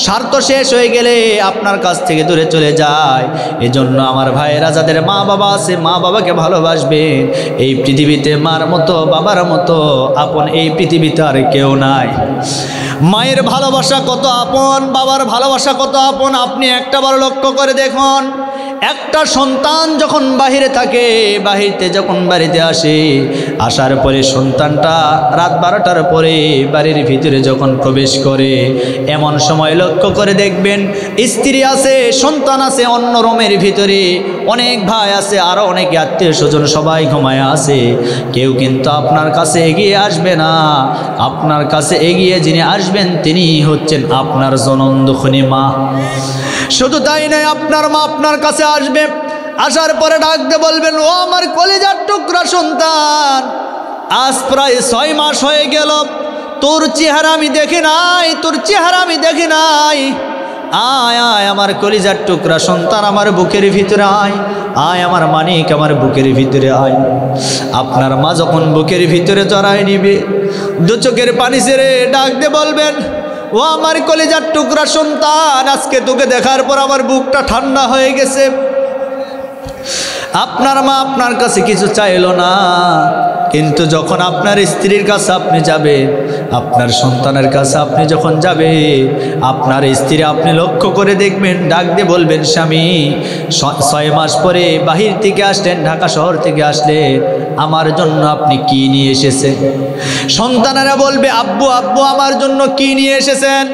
স্বার্থ শেষ হয়ে গেলে আপনার কাছ থেকে দূরে চলে যায়। এজন্য আমার ভাইয়েরা যাদের মা বাবা আছে, মা বাবাকে ভালোবাসবেন। এই পৃথিবীতে মার মতো বাবার মতো আপন এই পৃথিবীতে আর কেউ নাই। মায়ের ভালোবাসা কত আপন, বাবার ভালোবাসা কত আপন, আপনি একটাবার লক্ষ্য করে দেখুন। একটা সন্তান যখন বাহিরে থাকে, বাহিরতে যখন বাড়িতে আসে, আসার পরে সন্তানটা রাত 12টার পরে বাড়ির ভিতরে যখন প্রবেশ করে, এমন সময় লক্ষ্য করে দেখবেন স্ত্রী আছে, সন্তান আছে অন্য রুমের ভিতরে, অনেক ভাই আছে, আরও অনেক আত্মীয় স্বজন সবাই ঘুমায় আছে। কেউ কিন্তু আপনার কাছে এগিয়ে আসবে না। আপনার কাছে এগিয়ে যিনি আসবেন তিনি হচ্ছেন আপনার জননদুখনী মা। শুধু তাই নয়, আপনার মা আপনার কাছে আসবে, আসার পরে ডাক দিয়ে বলবেন, ও আমার কলিজার টুকরা সন্তান, আজ প্রায় 6 মাস হয়ে গেল, তোর চেহারা আমি দেখি নাই, তোর চেহারা আমি দেখি নাই। আয় আয় আমার কলিজার টুকরা সন্তান, আমার বুকের ভিতরে আয়, আয় আমার মানিক আমার বুকের ভিতরে আয়। আপনার মা যখন বুকের ভিতরে জড়ায় নিবে, দু চোখের পানি ছেড়ে ডাক দিয়ে বলবেন, ও আমার কলিজার টুকরা সন্তান, আজকে তোকে দেখার পর আমার বুকটা ঠান্ডা হয়ে গেছে। আপনার মা আপনার কাছে কিছু চাইল না, কিন্তু যখন আপনার স্ত্রীর কাছে আপনি যাবে, আপনার সন্তানের কাছে আপনি যখন যাবে, আপনার স্ত্রী আপনি লক্ষ্য করে দেখবেন, ডাক দিয়ে বলবেন, স্বামী 6 মাস পরে বাহির থেকে আসলেন, ঢাকা শহর থেকে আসলেন, আমার জন্য আপনি কি নিয়ে এসেছেন? সন্তানেরা বলবে, আব্বু আব্বু আমার জন্য কি নিয়ে এসেছেন?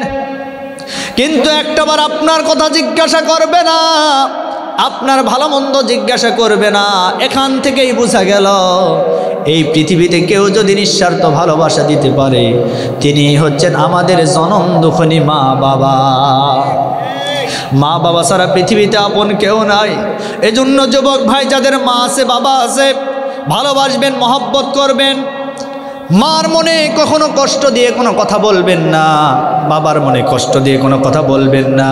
কিন্তু একটাবার আপনার কথা জিজ্ঞাসা করবে না, আপনার ভালো মন্দ জিজ্ঞাসা করবে না। এখান থেকেই বোঝা গেল এই পৃথিবীতে কেউ যদি নিঃস্বার্থ ভালোবাসা দিতে পারে, তিনি হচ্ছেন আমাদের জনম দুঃখনী মা বাবা। মা বাবা ছাড়া পৃথিবীতে আপন কেউ নাই। এজন্য যুবক ভাই যাদের মা আছে বাবা আছে, ভালোবাসবেন, মহব্বত করবেন। মার মনে কখনো কষ্ট দিয়ে কোনো কথা বলবেন না, বাবার মনে কষ্ট দিয়ে কোনো কথা বলবেন না।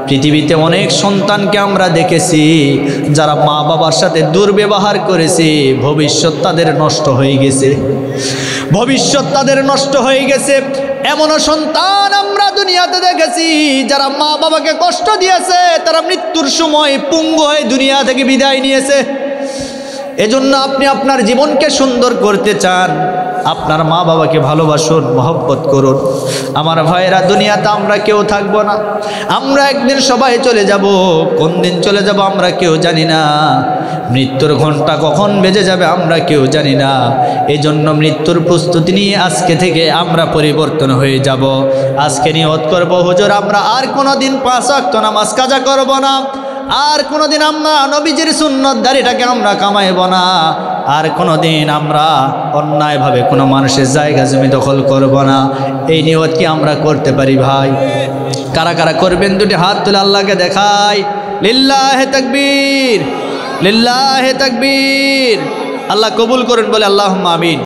পৃথিবীতে অনেক সন্তানকে আমরা দেখেছি যারা মা বাবার সাথে দুর্ব্যবহার করেছে, ভবিষ্যৎ তাদের নষ্ট হয়ে গেছে, ভবিষ্যৎ তাদের নষ্ট হয়ে গেছে। এমনও সন্তান আমরা দুনিয়াতে দেখেছি যারা মা বাবাকে কষ্ট দিয়েছে, তারা মৃত্যুর সময় পঙ্গু হয়ে দুনিয়া থেকে বিদায় নিয়েছে। এজন্য আপনি আপনার জীবনকে সুন্দর করতে চান, আপনার মা বাবাকে ভালোবাসুন, মহব্বত করুন। আমার ভাইয়েরা, দুনিয়াতে আমরা কেউ থাকবো না, আমরা একদিন সবাই চলে যাব। কোন দিন চলে যাব আমরা কেউ জানি না, মৃত্যুর ঘন্টা কখন বেজে যাবে আমরা কেউ জানি না। এই জন্য মৃত্যুর প্রস্তুতি নিয়ে আজকে থেকে আমরা পরিবর্তন হয়ে যাব। আজকে নিয়ত করব, হুজুর আমরা আর কোনো দিন 5 ওয়াক্ত নামাজ কাজা করব না, আর কোনোদিন আমরা নবীজির সুন্নত দাড়িটাকে আমরা কামাইব না, আর কোনোদিন আমরা অন্যায়ভাবে কোনো মানুষের জায়গা জমি দখল করব না। এই নিয়ত কি আমরা করতে পারি ভাই? কারা কারা করবেন? দুটি হাত তুলে আল্লাহকে দেখাই। লিল্লাহে তাকবীর, লিল্লাহে তাকবীর। আল্লাহ কবুল করুন বলে আল্লাহুম্মা আমিন।